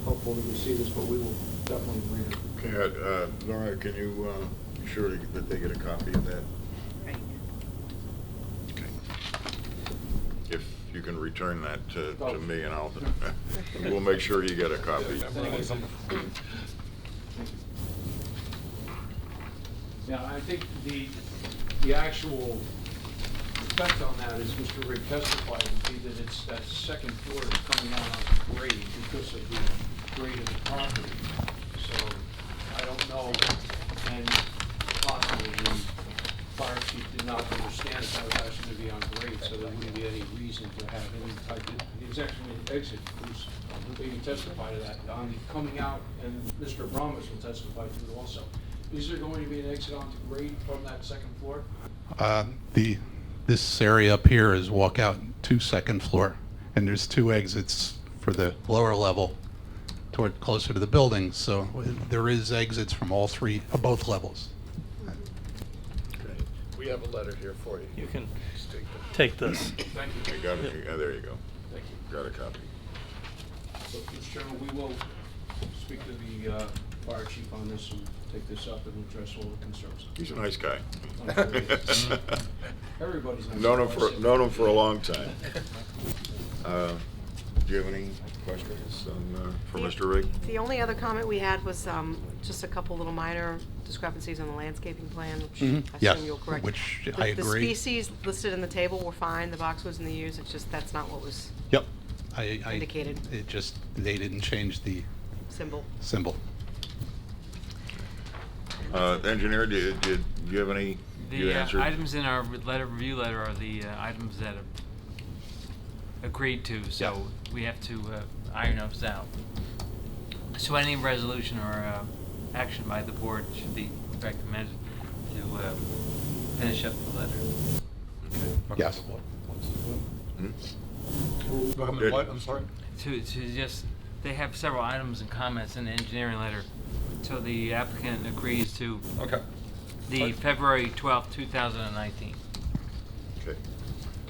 hopeful that we see this, but we will definitely read it. okay, Laura, can you be sure that they get a copy of that? Right. Okay. If you can return that to me, and we'll make sure you get a copy. Yeah, I think the actual effect on that, as Mr. Rigg testified, would be that it's that 2nd floor is coming out on grade because of the grade of the property. So I don't know, and possibly the fire chief did not understand that that was actually going to be on grade, so there wouldn't be any reason to have any type of, it's actually an exit, who's, they can testify to that, on the coming out, and Mr. Abramovich will testify to it also. Is there going to be an exit onto grade from that 2nd floor? This area up here is walkout to 2nd floor, and there's 2 exits for the lower level toward closer to the building. So there is exits from all 3, both levels. Okay. We have a letter here for you. You can Just take that. take this. Thank you. You got it. Yeah, there you go. Thank you. Got a copy. So, Mr. Chairman, we will speak to the fire chief on this and take this up and address all the concerns. He's a nice guy. Everybody's nice. Known him for a long time. Do you have any questions for Mr. Rigg? The only other comment we had was just a couple little minor discrepancies on the landscaping plan, which I Yes, assume you'll correct. which I The agree. species listed in the table were fine, the boxwoods and the yews, it's just that's not what was Yep. Indicated. It just, they didn't change the symbol. symbol. Engineer, did you have any? You The answered? items in our review letter are the items that are agreed to, so we have to iron those out. So any resolution or action by the board should be recommended to finish up the letter. Yes. Recommend what? I'm sorry? To just, they have several items and comments in the engineering letter, so the applicant agrees to Okay. the February 12th, 2019. Okay.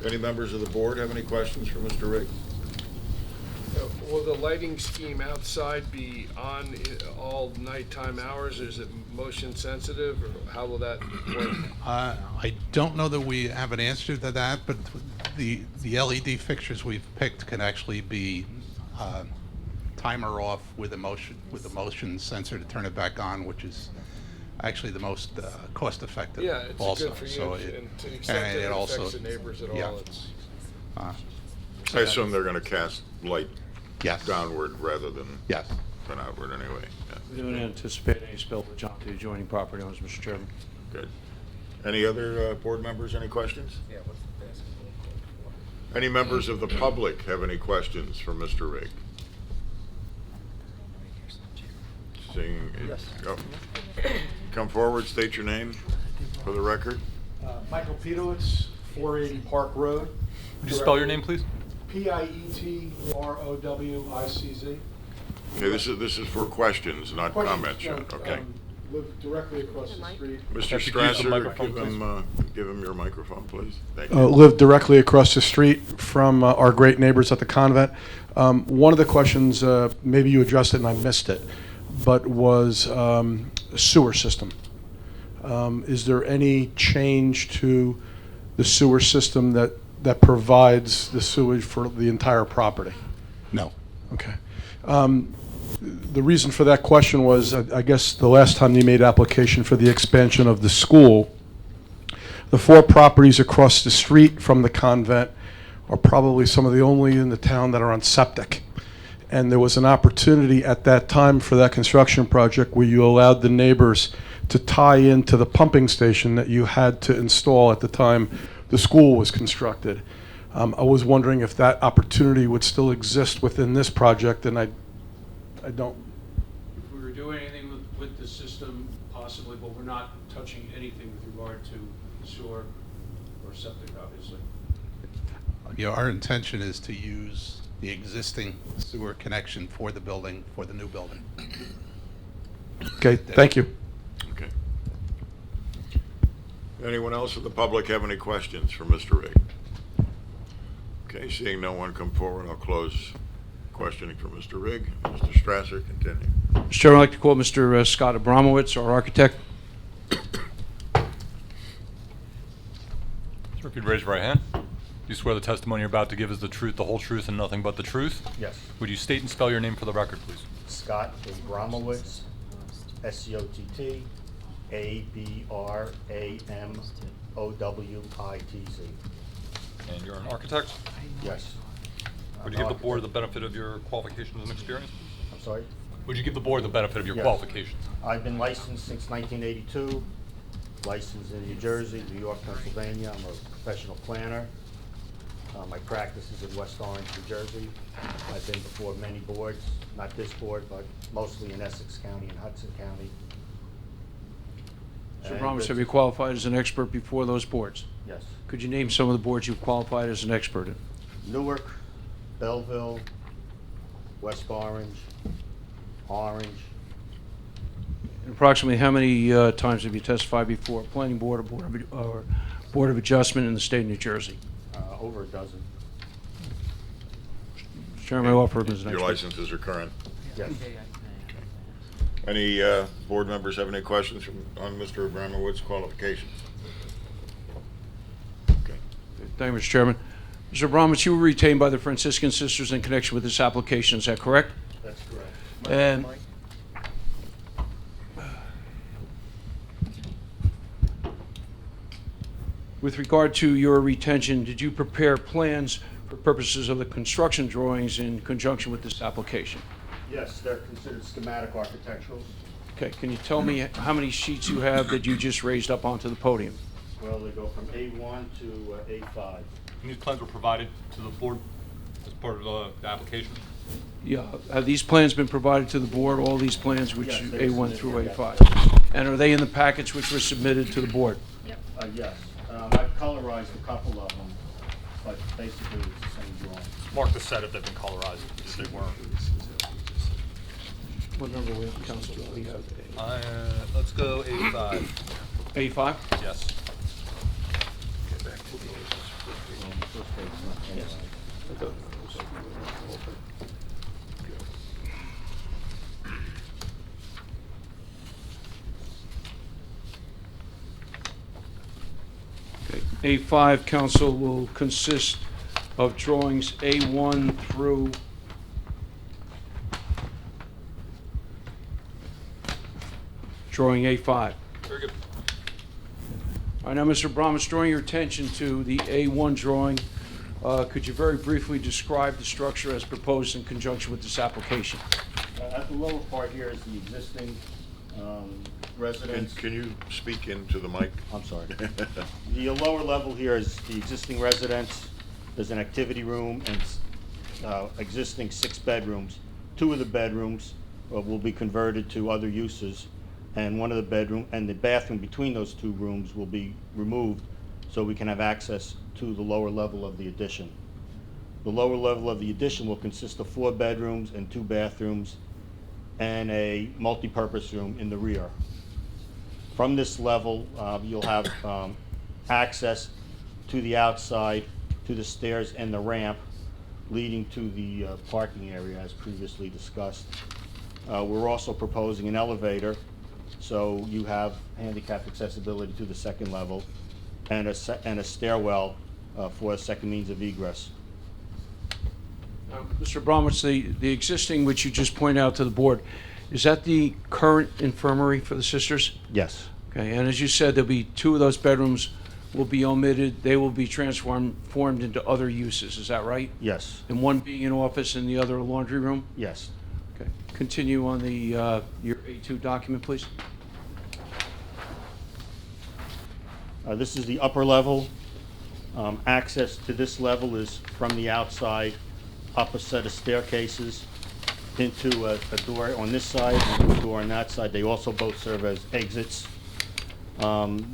Any members of the board have any questions for Mr. Rigg? Will the lighting scheme outside be on all nighttime hours? Is it motion sensitive, or how will that work? I don't know that we have an answer to that, but the LED fixtures we've picked can actually be timer off with a motion sensor to turn it back on, which is actually the most cost effective. Yeah, it's also. good for you, So and to the extent that it affects the neighbors at yeah. all, it's... I assume they're gonna cast light Yes. downward rather than Yes. than outward anyway. Yeah, We don't anticipate any spillage onto the adjoining property owners, Mr. Chairman. good. Any other board members, any questions? Yeah, what's the basketball court for? Any members of the public have any questions for Mr. Rigg? Seeing, oh. Come forward, state your name for the record. Michael Pietowitz, 480 Park Road. Would you spell your name, please? Pietowicz. Okay, this is for questions, not comments. Okay. Live directly across the street. Mr. If you could use the Strasser, microphone, give him your microphone, please. Thank you. Live directly across the street from our great neighbors at the convent. One of the questions, maybe you addressed it and I missed it, but was sewer system. Is there any change to the sewer system that provides the sewage for the entire property? No. Okay. The reason for that question was, I guess the last time you made application for the expansion of the school, the 4 properties across the street from the convent are probably some of the only in the town that are on septic. And there was an opportunity at that time for that construction project where you allowed the neighbors to tie into the pumping station that you had to install at the time the school was constructed. I was wondering if that opportunity would still exist within this project, and I don't. If we were doing anything with the system, possibly, but we're not touching anything with regard to sewer or septic, obviously. Yeah, our intention is to use the existing sewer connection for the building, for the new building. Okay, thank you. Okay. Anyone else in the public have any questions for Mr. Rigg? Okay, seeing no one come forward, I'll close questioning for Mr. Rigg. Mr. Strasser, continue. Mr. Chairman, I'd like to call Mr. Scott Abramowitz, our architect. Sir, if you'd raise your right hand. Do you swear the testimony you're about to give is the truth, the whole truth, and nothing but the truth? Yes. Would you state and spell your name for the record, please? Scott Abramowitz, S-C-O-T-T-A-B-R-A-M-O-W-I-T-Z. And you're an architect? Yes. Would you give the board the benefit of your qualifications and experience? I'm sorry? Would you give the board the benefit of your Yes. qualifications? I've been licensed since 1982, licensed in New Jersey, New York, Pennsylvania. I'm a professional planner. My practice is in West Orange, New Jersey. I've been before many boards, not this board, but mostly in Essex County and Hudson County. Mr. And Abramowitz, have you qualified as an expert before those boards? Yes. Could you name some of the boards you've qualified as an expert in? Newark, Belleville, West Orange, Orange. And approximately how many times have you testified before planning board or board of adjustment in the state of New Jersey? Over a dozen. Mr. Chairman, I offer him as an Your expert. licenses are current. Yes. Any board members have any questions on Mr. Abramowitz's qualifications? Okay. Thank you, Mr. Chairman. Mr. Abramowitz, you were retained by the Franciscan Sisters in connection with this application, is that correct? That's correct. And with regard to your retention, did you prepare plans for purposes of the construction drawings in conjunction with this application? Yes, they're considered schematic architecturals. Okay, can you tell me how many sheets you have that you just raised up onto the podium? Well, they go from A1 to A5. And these plans were provided to the board as part of the application? Yeah, have these plans been provided to the board, all these plans which Yes, they A1 submitted, through yeah. A5? And are they in the package which were submitted to the board? Yes. I've colorized a couple of them, but basically it's the same drawing. Mark the set if they've been colorized, if they weren't. What number we have, Council? We have Let's go A5. A5? Yes. A5, council, will consist of drawings A1 through drawing A5. Very good. All right, now, Mr. Bromwich, drawing your attention to the A1 drawing, could you very briefly describe the structure as proposed in conjunction with this application? At the lower part here is the existing residence. Can you speak into the mic? I'm sorry. The lower level here is the existing residence. There's an activity room and existing 6 bedrooms. 2 of the bedrooms will be converted to other uses, and one of the bedroom and the bathroom between those 2 rooms will be removed so we can have access to the lower level of the addition. The lower level of the addition will consist of 4 bedrooms and 2 bathrooms and a multi-purpose room in the rear. From this level, you'll have access to the outside, to the stairs and the ramp leading to the parking area as previously discussed. We're also proposing an elevator, so you have handicap accessibility to the 2nd level and a stairwell for a second means of egress. Mr. Bromwich, the existing, which you just pointed out to the board, is that the current infirmary for the sisters? Yes. Okay, and as you said, there'll be 2 of those bedrooms will be omitted. They will be formed into other uses, is that right? Yes. And one being an office and the other a laundry room? Yes. Okay, continue on the, your A2 document, please. This is the upper level. Access to this level is from the outside, up a set of staircases into a door on this side and a door on that side. They also both serve as exits.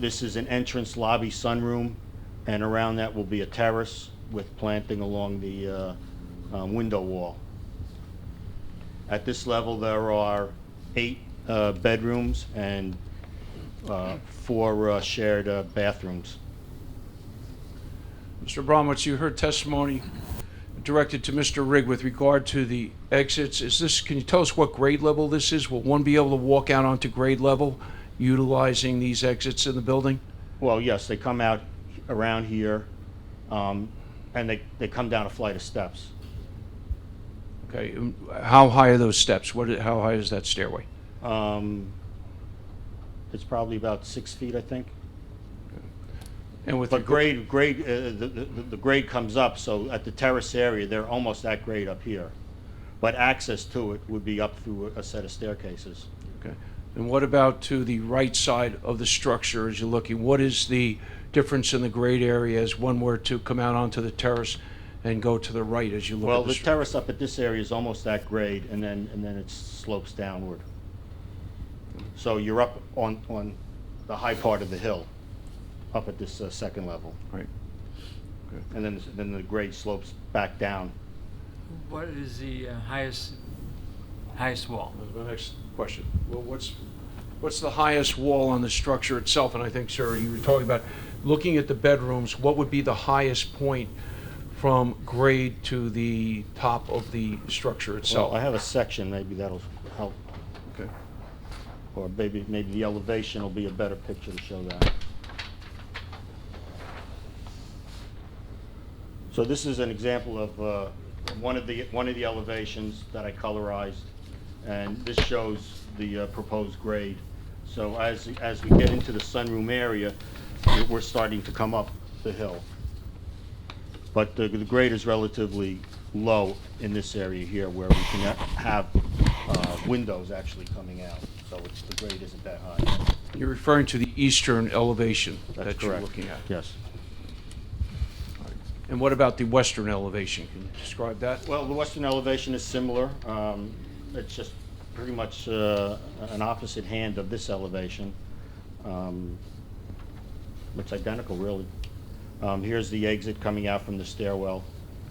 This is an entrance lobby sunroom, and around that will be a terrace with planting along the window wall. At this level, there are 8 bedrooms and 4 shared bathrooms. Mr. Bromwich, you heard testimony directed to Mr. Rigg with regard to the exits. Can you tell us what grade level this is? Will one be able to walk out onto grade level utilizing these exits in the building? Well, yes, they come out around here, and they come down a flight of steps. Okay, how high are those steps? How high is that stairway? It's probably about 6 feet, I think. And with But regard- the grade comes up, so at the terrace area, they're almost at grade up here. But access to it would be up through a set of staircases. Okay. And what about to the right side of the structure as you're looking? What is the difference in the grade area as one were to come out onto the terrace and go to the right as you look Well, at the terrace up at this area is almost at grade, and then it slopes downward. So you're up on the high part of the hill, up at this 2nd level. Right. Okay. And then the grade slopes back down. What is the highest wall? That's my next question. Well, what's the highest wall on the structure itself? And I think, sir, you were talking about looking at the bedrooms, what would be the highest point from grade to the top of the structure itself? Well, I have a section, maybe that'll help. Okay. Or maybe the elevation will be a better picture to show that. So this is an example of one of the elevations that I colorized, and this shows the proposed grade. So as we get into the sunroom area, we're starting to come up the hill. But the grade is relatively low in this area here, where we can have windows actually coming out. So the grade isn't that high. You're referring to the eastern elevation That's that you're correct. looking at? Yes. And what about the western elevation? Can you describe that? Well, the western elevation is similar. It's just pretty much an opposite hand of this elevation. It's identical, really. Here's the exit coming out from the stairwell,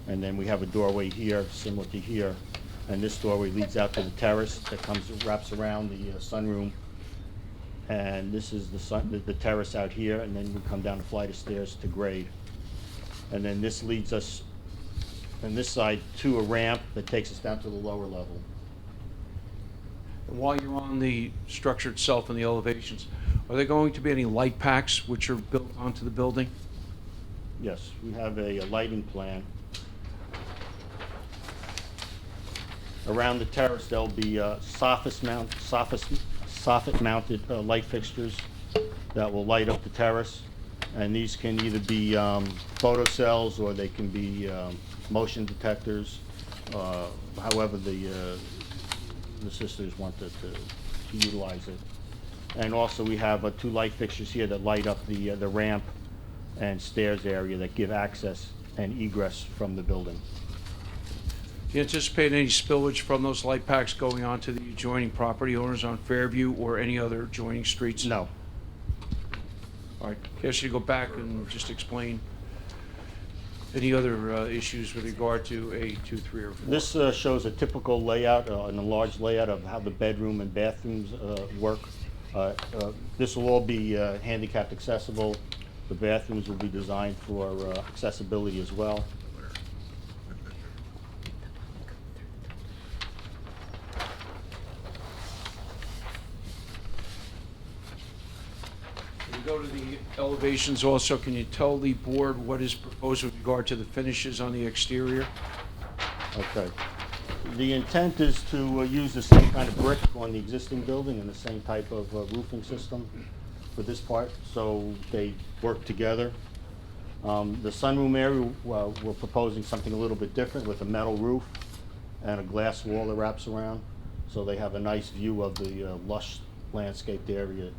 and then we have a doorway here, similar to here. And this doorway leads out to the terrace that wraps around the sunroom. And this is the terrace out here, and then we come down a flight of stairs to grade. And then this leads us, on this side, to a ramp that takes us down to the lower level. And while you're on the structure itself and the elevations, are there going to be any light packs which are built onto the building? Yes, we have a lighting plan. Around the terrace, there'll be soffit-mounted light fixtures that will light up the terrace. And these can either be photo cells or they can be motion detectors, however the sisters want to utilize it. And also we have 2 light fixtures here that light up the ramp and stairs area that give access and egress from the building. Do you anticipate any spillage from those light packs going on to the adjoining property owners on Fairview or any other adjoining streets? No. All right, can I ask you to go back and just explain any other issues with regard to A, 2, 3, or 4? This shows a typical layout, an enlarged layout of how the bedroom and bathrooms work. This will all be handicapped accessible. The bathrooms will be designed for accessibility as well. When you go to the elevations also, can you tell the board what is proposed with regard to the finishes on the exterior? Okay. The intent is to use the same kind of brick on the existing building and the same type of roofing system for this part, so they work together. The sunroom area, we're proposing something a little bit different with a metal roof and a glass wall that wraps around, so they have a nice view of the lush landscaped area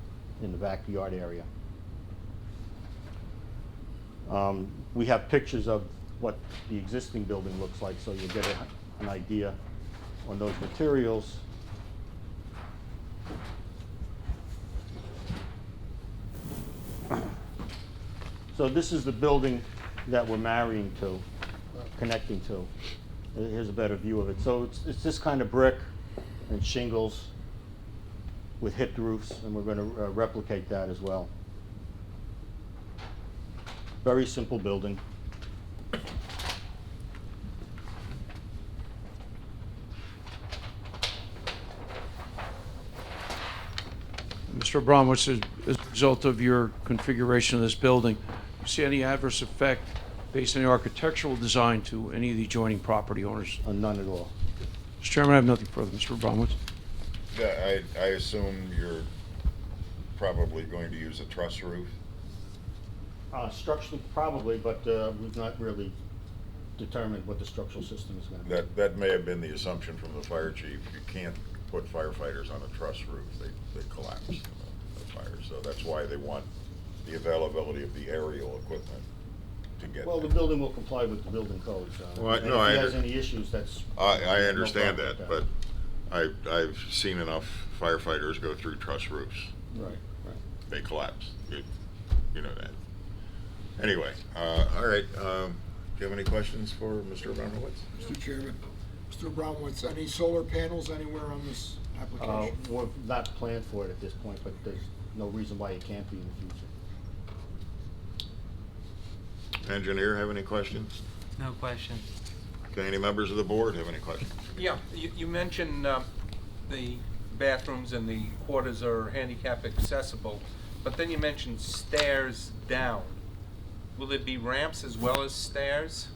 in the backyard area. We have pictures of what the existing building looks like, so you'll get an idea on those materials. So this is the building that we're marrying to, connecting to. Here's a better view of it. So it's this kind of brick and shingles with hipped roofs, and we're going to replicate that as well. Very simple building. Mr. Abramowitz, as a result of your configuration of this building, do you see any adverse effect based on the architectural design to any of the adjoining property owners? None at all. Mr. Chairman, I have nothing further. Mr. Abramowitz? Yeah, I assume you're probably going to use a truss roof? Structurally, probably, but we've not really determined what the structural system is going to be. That may have been the assumption from the fire chief. You can't put firefighters on a truss roof. They collapse in a fire. So that's why they want the availability of the aerial equipment to get Well, there. the building will comply with the building codes. Well, And no, if he I has under- any issues, that's. I understand no that, problem but I've seen enough firefighters go through truss roofs. with that. Right. They collapse. You know that. Anyway, all right. Do you have any questions for Mr. Abramowitz? Mr. Chairman, Mr. Abramowitz, any solar panels anywhere on this application? We're not planned for it at this point, but there's no reason why it can't be in the future. Engineer, have any questions? No question. Okay, any members of the board have any questions? Yeah, you mentioned the bathrooms and the quarters are handicap accessible, but then you mentioned stairs down. Will it be ramps as well as stairs?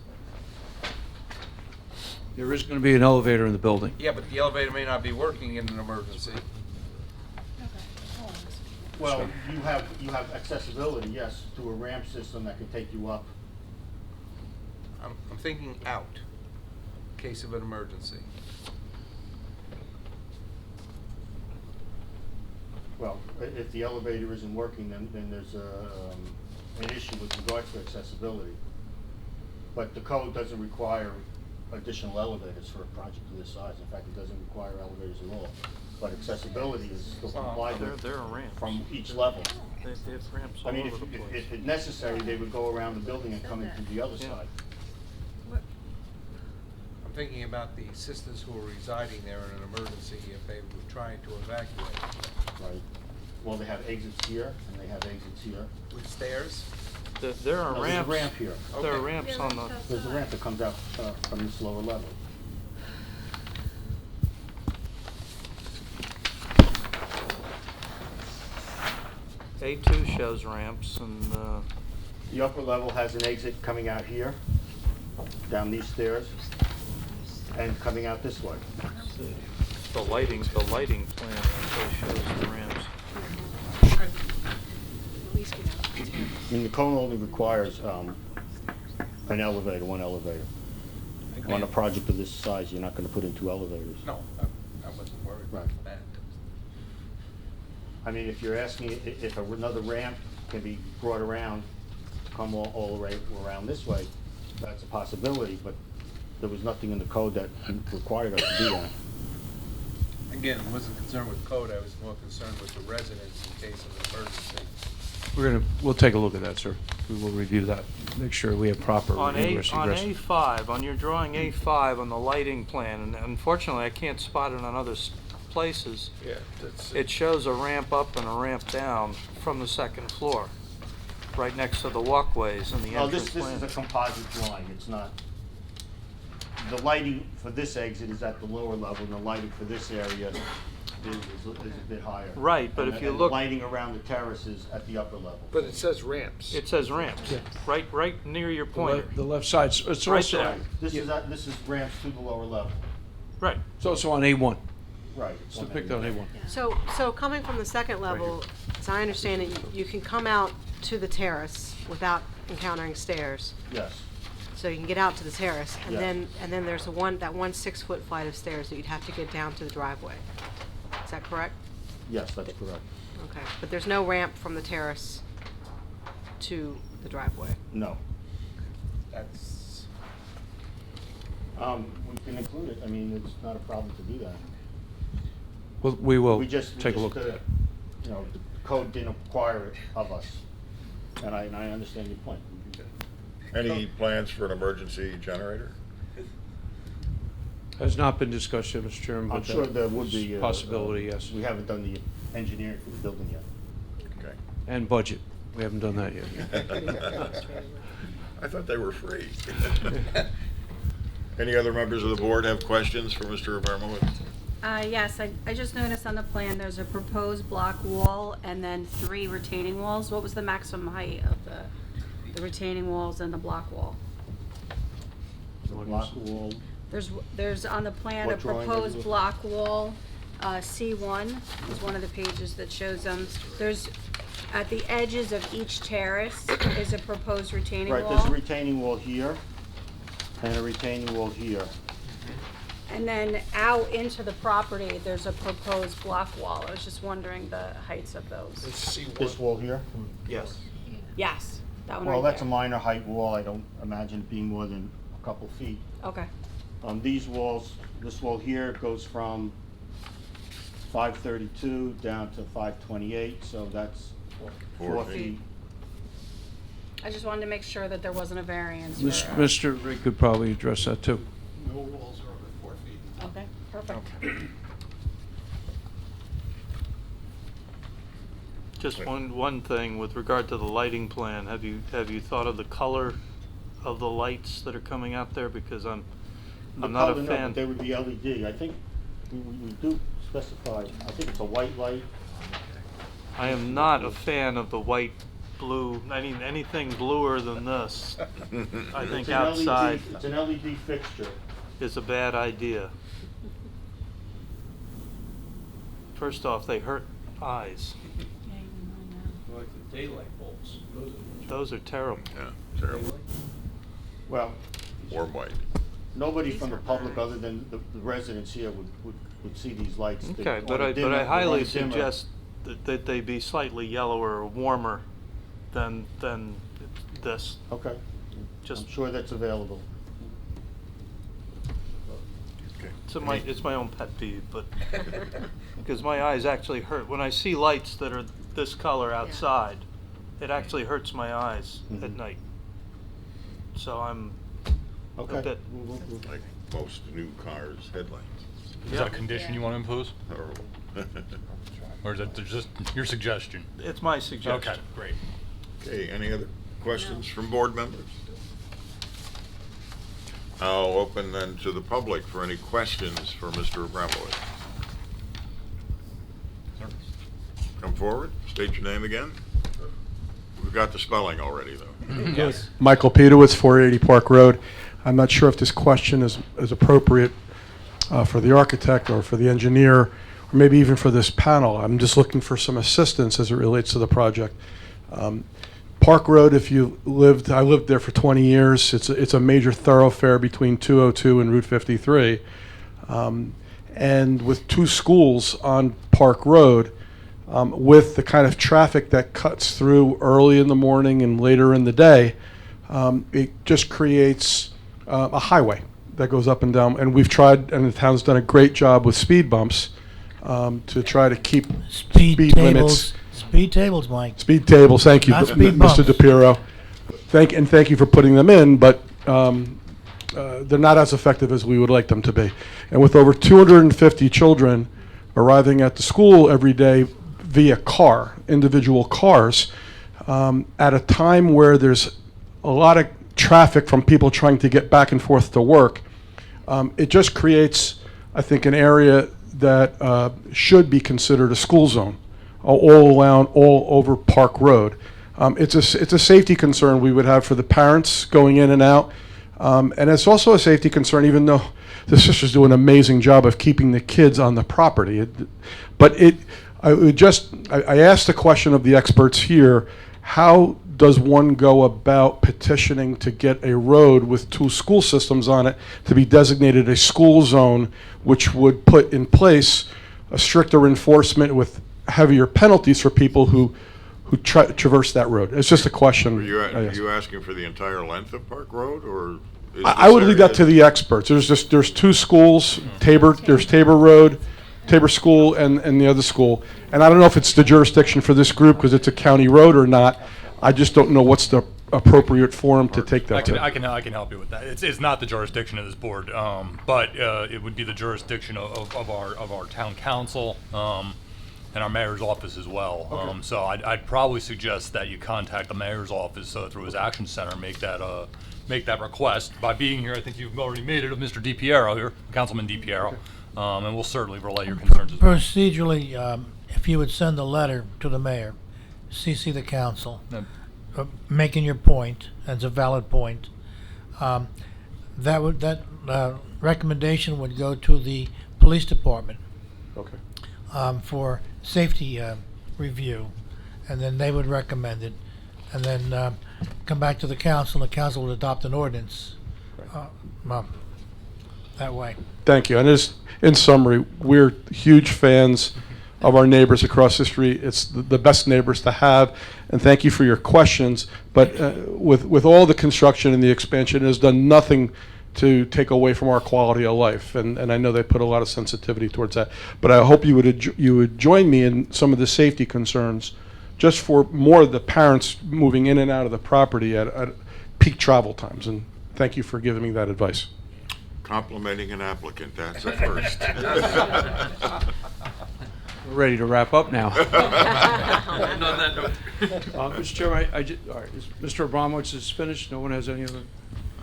There is going to be an elevator in the building. Yeah, but the elevator may not be working in an emergency. Well, you have accessibility, yes, to a ramp system that can take you up. I'm thinking out, in case of an emergency. Well, if the elevator isn't working, then there's an issue with regards to accessibility. But the code doesn't require additional elevators for a project of this size. In fact, it doesn't require elevators at all. But accessibility is still complied with There are ramps. from each level. They have ramps I all mean, over the place. if it's necessary, they would go around the building and come in through the other side. I'm thinking about the sisters who are residing there in an emergency if they were trying to evacuate. Right. Well, they have exits here, and they have exits here. With stairs? There are No, ramps. There's a ramp here. There are ramps on the. There's a ramp that comes out from this lower level. A2 shows ramps, and The upper level has an exit coming out here, down these stairs, and coming out this way. The lighting plan actually shows the ramps. I mean, the code only requires an elevator, one elevator. On a project of this size, you're not gonna put in two elevators. No, I wasn't worried Right. about that. I mean, if you're asking if another ramp can be brought around, to come all the way around this way, that's a possibility, but there was nothing in the code that required us to do that. Again, I wasn't concerned with code, I was more concerned with the residents in case of an emergency. We'll take a look at that, sir. We will review that, make sure we have proper On ingress, egress. A5, on your drawing A5 on the lighting plan, and unfortunately I can't spot it on other places, Yeah, that's. it shows a ramp up and a ramp down from the second floor, right next to the walkways and the Oh, entrance this plan. is a composite drawing, it's not. The lighting for this exit is at the lower level, and the lighting for this area is a bit higher. Right, but if you And look- lighting around the terraces at the upper level. But it says ramps. It says ramps, right near your pointer. The left side, it's Right also, there. This is ramps to the lower level. Right. it's also on A1. Right. It's depicted on A1. So coming from the second level, as I understand it, you can come out to the terrace without encountering stairs. Yes, So you can get out to the terrace, and Yeah. then there's that 6-foot flight of stairs that you'd have to get down to the driveway. Is that correct? yes, that's correct. Okay, but there's no ramp from the terrace to the driveway? No. That's, We can include it, I mean, it's not a problem to do that. Well, we will We just, take a look at that. you know, the code didn't require it of us, and I understand your point. Any plans for an emergency generator? Has not been discussed yet, Mr. Chairman, I'm but sure there would be. possibility, yes. We haven't done the engineering for the building yet. Okay. And budget. We haven't done that yet. I thought they were free. Any other members of the board have questions for Mr. Abramowitz? Yes, I just noticed on the plan, there's a proposed block wall and then 3 retaining walls. What was the maximum height of the retaining walls and the block wall? The block wall, There's on the plan a What drawing are you proposed looking- block wall, C1 is one of the pages that shows them. There's, at the edges of each terrace is a proposed retaining wall. right, there's a retaining wall here, and a retaining wall here. And then out into the property, there's a proposed block wall. I was just wondering the heights of those. This wall here? Yes. Yes, that one Well, right that's a there. minor height wall, I don't imagine it being more than a couple feet. Okay, These walls, this wall here goes from 532 down to 528, so that's 4 feet. I just wanted to make sure that there wasn't a variance for. Mr. Rigg could probably address that too. No walls are over 4 feet. Okay, perfect. Just one thing with regard to the lighting plan. Have you thought of the color of the lights that are coming out there? Because I'm not color, a no, fan. but they would be LED. I think we do specify, I think it's a white light. I am not a fan of the white, blue, anything bluer than this. I think It's an outside LED, it's an LED fixture. is a bad idea. First off, they hurt eyes. Like the daylight bulbs. Those are terrible. Yeah, terrible. Well, Warm white. nobody from the public other than the residents here would see these lights. They- Okay, on but a I dimmer- highly on a dimmer. suggest that they be slightly yellower or warmer than this. Okay, Just I'm sure that's available. Okay. it's my own pet peeve, but because my eyes actually hurt when I see lights that are this color outside. It actually hurts my eyes at Mhm. night. So I'm Okay. a bit. Like most new cars' headlights. Is that a condition you want to impose? Horrible. Or is that just your suggestion? It's my suggestion. Okay, great. Okay, any other questions from board members? I'll open then to the public for any questions for Mr. Abramowitz. Come forward, state your name again. We've got the spelling already, though. Yes. Michael Petowitz, 480 Park Road. I'm not sure if this question is appropriate for the architect or for the engineer, or maybe even for this panel. I'm just looking for some assistance as it relates to the project. Park Road, I lived there for 20 years. It's a major thoroughfare between 202 and Route 53. And with two schools on Park Road, with the kind of traffic that cuts through early in the morning and later in the day, it just creates a highway that goes up and down. And we've tried, and the town's done a great job with speed bumps to try to keep speed limits. Speed tables, Mike. Speed tables, thank you, Not speed Mr. bumps. DePiero. Thank you for putting them in, but they're not as effective as we would like them to be. And with over 250 children arriving at the school every day via car, individual cars, at a time where there's a lot of traffic from people trying to get back and forth to work, it just creates, I think, an area that should be considered a school zone, all around, all over Park Road. It's a safety concern we would have for the parents going in and out, and it's also a safety concern, even though the sisters do an amazing job of keeping the kids on the property. I asked the question of the experts here: how does one go about petitioning to get a road with two school systems on it to be designated a school zone, which would put in place a stricter enforcement with heavier penalties for people who traverse that road? It's just a question. Are you asking for the entire length of Park Road, or? I would leave that to the experts. There's two schools, there's Tabor Road, Tabor School, and the other school. And I don't know if it's the jurisdiction for this group because it's a county road or not. I just don't know what's the appropriate forum to take that to. I can help you with that. It's not the jurisdiction of this board, but it would be the jurisdiction of our town council and our mayor's office as well. Okay. So I'd probably suggest that you contact the mayor's office through his action center, make that request. By being here, I think you've already made it of Mr. DiPiero here, Councilman DiPiero, and we'll certainly relay your concerns as well. Procedurally, if you would send a letter to the mayor, CC the council, making your point, and it's a valid point, that recommendation would go to the police department. Okay. For safety review, and then they would recommend it, and then come back to the council, and the council would adopt an ordinance that way. Thank you. And in summary, we're huge fans of our neighbors across the street. It's the best neighbors to have, and thank you for your questions. But with all the construction and the expansion, it has done nothing to take away from our quality of life, and I know they put a lot of sensitivity towards that. But I hope you would join me in some of the safety concerns, just for more of the parents moving in and out of the property at peak travel times. And thank you for giving me that advice. Complimenting an applicant, that's a first. We're ready to wrap up now. And on that note. Mr. Chairman, all right, Mr. Abramowitz is finished. No one has any other?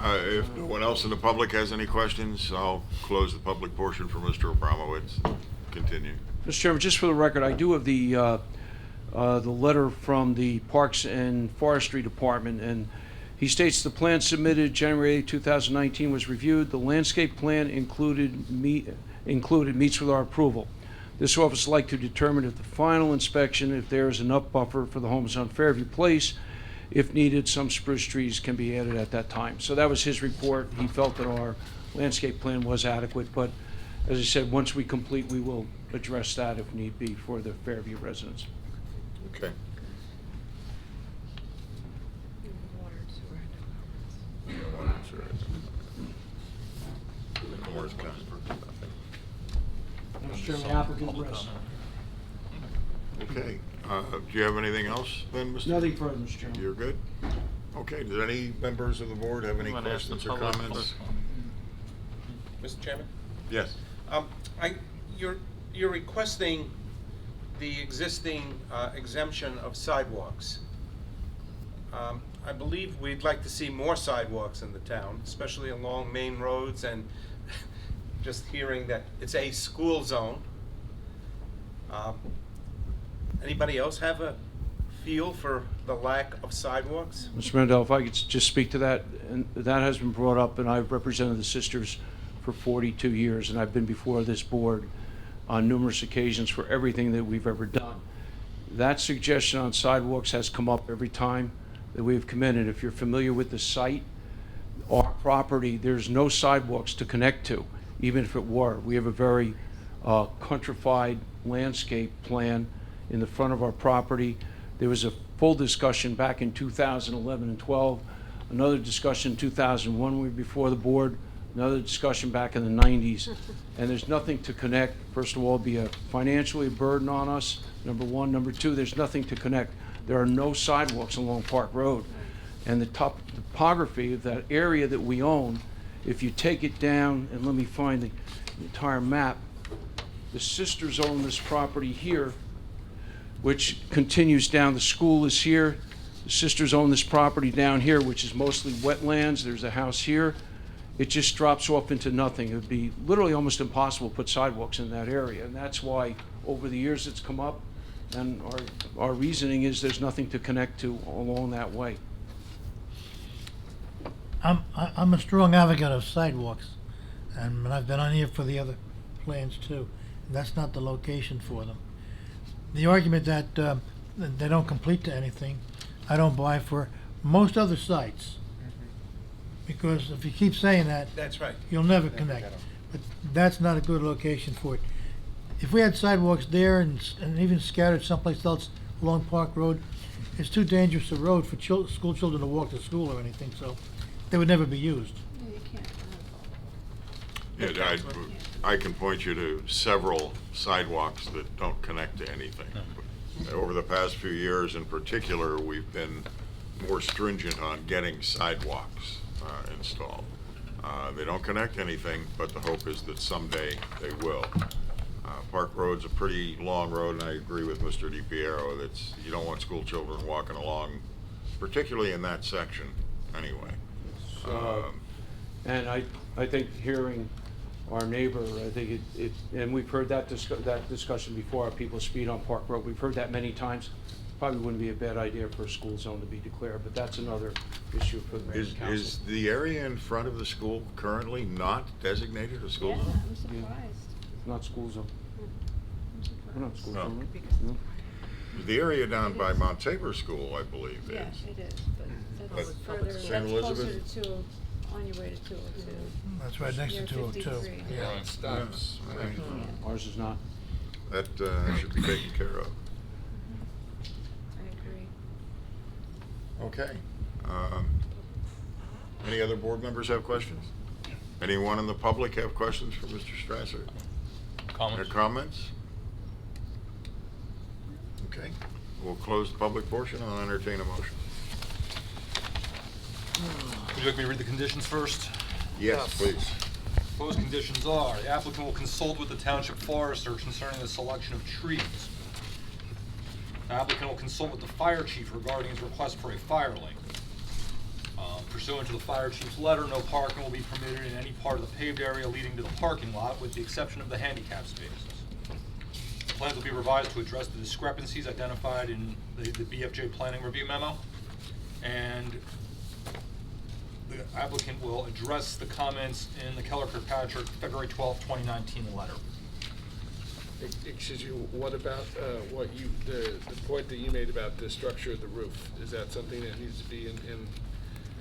If no one else in the public has any questions, I'll close the public portion for Mr. Abramowitz. Continue. Mr. Chairman, just for the record, I do have the letter from the Parks and Forestry Department, and he states the plan submitted January 8, 2019 was reviewed. The landscape plan included meets with our approval. This office would like to determine if the final inspection, if there is enough buffer for the homes on Fairview Place. If needed, some spruce trees can be added at that time. So that was his report. He felt that our landscape plan was adequate, but as I said, once we complete, we will address that if need be for the Fairview residents. Okay. Mr. Chairman, applicant rest. Okay. Do you have anything else then, Mr.? Nothing further, Mr. Chairman. You're good? Okay. Do any members of the board have any You wanna ask the questions or public comments? Mr. Chairman? Yes. You're requesting the existing exemption of sidewalks. I believe we'd like to see more sidewalks in the town, especially along main roads, and just hearing that it's a school zone. Anybody else have a feel for the lack of sidewalks? Mr. Mandel, if I could just speak to that, and that has been brought up, and I've represented the sisters for 42 years, and I've been before this board on numerous occasions for everything that we've ever done. That suggestion on sidewalks has come up every time that we've come in, and if you're familiar with the site, our property, there's no sidewalks to connect to, even if it were. We have a very countrified landscape plan in the front of our property. There was a full discussion back in 2011 and 12, another discussion in 2001 we were before the board, another discussion back in the 90s, and there's nothing to connect. First of all, it'd be a financially a burden on us, number one. Number two, there's nothing to connect. There are no sidewalks along Park Road. And the topography of that area that we own, if you take it down, and let me find the entire map, the sisters own this property here, which continues down. The school is here. The sisters own this property down here, which is mostly wetlands. There's a house here. It just drops off into nothing. It would be literally almost impossible to put sidewalks in that area. And that's why over the years it's come up. And our reasoning is there's nothing to connect to along that way. I'm a strong advocate of sidewalks, and I've been on here for the other plans too. That's not the location for them. The argument that they don't complete to anything, I don't buy for most other sites. Because if you keep saying that, That's right. you'll never connect. But that's not a good location for it. If we had sidewalks there and even scattered someplace else along Park Road, it's too dangerous a road for school children to walk to school or anything, so they would never be used. Yeah, I can point you to several sidewalks that don't connect to anything. Over the past few years in particular, we've been more stringent on getting sidewalks installed. They don't connect anything, but the hope is that someday they will. Park Road's a pretty long road, and I agree with Mr. DiPiero that you don't want school children walking along, particularly in that section, anyway. And I think hearing our neighbor, I think and we've heard that discussion before, people speed on Park Road. We've heard that many times. Probably wouldn't be a bad idea for a school zone to be declared, but that's another issue for the mayor's council. Is the area in front of the school currently not designated a school zone? I'm surprised. Not school zone. We're not school No. zone, right? No. The area down by Mount Tabor School, I believe, is. Yeah, it is, but that's But further, St. that's closer Elizabeth? to on your way to 202. That's right next to Near 202. 53. Yeah. It stops. Yeah. Ours is not. That should be taken care of. I agree. Okay. Any other board members have questions? Anyone in the public have questions for Mr. Strasser? Comments? Comments? Okay. We'll close the public portion. I'll entertain a motion. Would you like me to read the conditions first? Yes, please. Proposed conditions are, the applicant will consult with the township forester concerning the selection of trees. The applicant will consult with the fire chief regarding his request for a fire lane. Pursuant to the fire chief's letter, no parking will be permitted in any part of the paved area leading to the parking lot, with the exception of the handicap spaces. The plans will be revised to address the discrepancies identified in the BFJ planning review memo, and the applicant will address the comments in the Keller Kirkpatrick February 12, 2019 letter. Excuse you, what about, the point that you made about the structure of the roof? Is that something that needs to be in?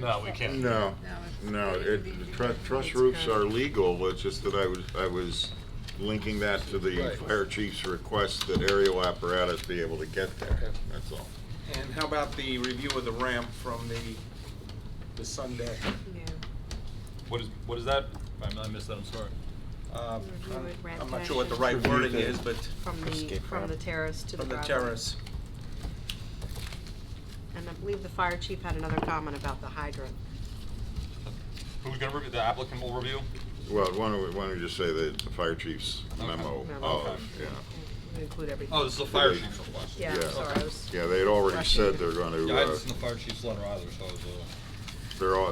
No, we can't. No, truss roofs are legal. It's just that I was linking that to the Right. fire chief's request that aerial apparatus be able to get there. Okay. That's all. And how about the review of the ramp from the sun deck? Yeah. What is that? I missed that, I'm sorry. Review it, ramp I'm not sure what the connection. right wording is, but From the terrace to the from the driveway. terrace. And I believe the fire chief had another comment about the hydrant. Who's gonna review, the applicant will review? Well, why don't we just say that the fire chief's memo Memo. of, yeah. We include everything. Oh, this is the fire chief's request. Yeah, Yeah. sorry, I was. Yeah, they had already rushing. said they're gonna, Yeah, I hadn't seen the fire chief's letter either, so I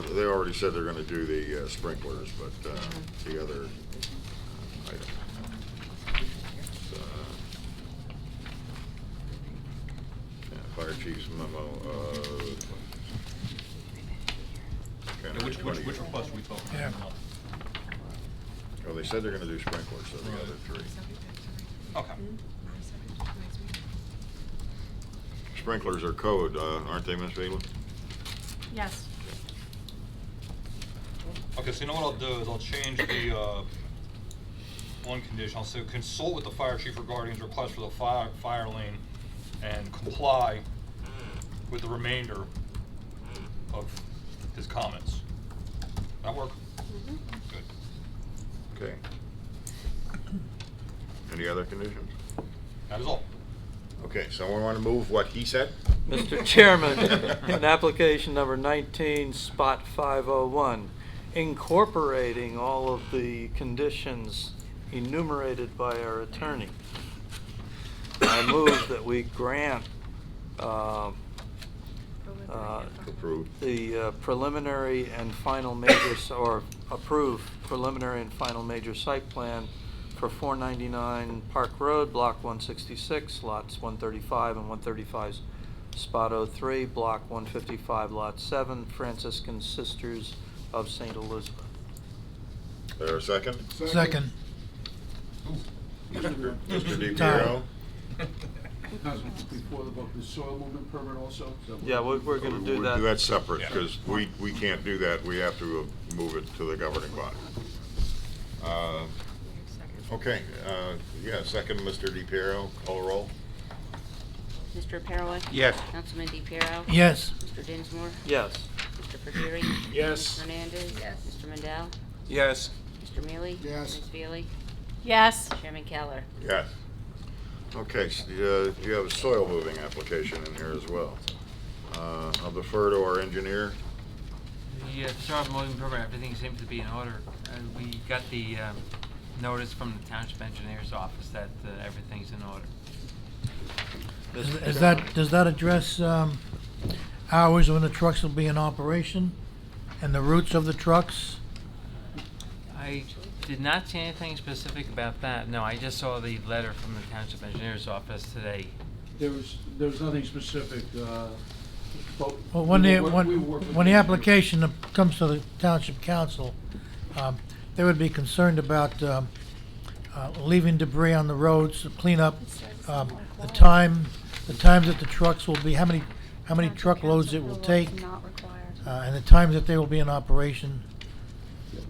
was, they already said they're gonna do the sprinklers, but the other item. Yeah, fire chief's memo. Which request are we talking Yeah. about? Well, they said they're gonna do sprinklers, so the other three. Okay. Sprinklers are code, aren't they, Ms. Bailey? Yes. Okay, so you know what I'll do is I'll change the, one condition. I'll say consult with the fire chief regarding his request for the fire lane and comply with the remainder of his comments. That work? Good. Okay. Any other conditions? That is all. Okay, someone want to move what he said? Mr. Chairman, in application number 19, spot 501, incorporating all of the conditions enumerated by our attorney, I move that we grant Approved. the preliminary and final major, or approve preliminary and final major site plan for 499 Park Road, Block 166, lots 135 and 135, spot 03, Block 155, lot 7, Franciscan Sisters of St. Elizabeth. There a second? Second. Mr. DiPiero? Before the vote, the soil movement permit also? Is that what- Yeah, we're going to do We'll do that. that separate, because we can't do that. We have to move it to the governing body. Okay, yeah, second, Mr. DiPiero, call roll. Mr. Pereira? Yes. Councilman DePiero? Yes. Mr. Dinsmore? Yes. Mr. Pergeri? Yes. Ms. Hernandez? Yes. Mr. Mandel? Yes. Mr. Mealy? Yes. Ms. Feely? Yes. Chairman Keller? Yes. Okay, so, you have a soil moving application in here as well. I'll defer to our engineer. The soil moving permit, everything seems to be in order. We got the notice from the township engineer's office that everything's in order. Does that address hours when the trucks will be in operation and the routes of the trucks? I did not see anything specific about that. No, I just saw the letter from the township engineer's office today. There was nothing specific, but. Well, we will work with when the application comes to the township council, they would be concerned about leaving debris on the roads, clean up, the times that the trucks will be, how many truckloads it will take, Not required. and the times that they will be in operation.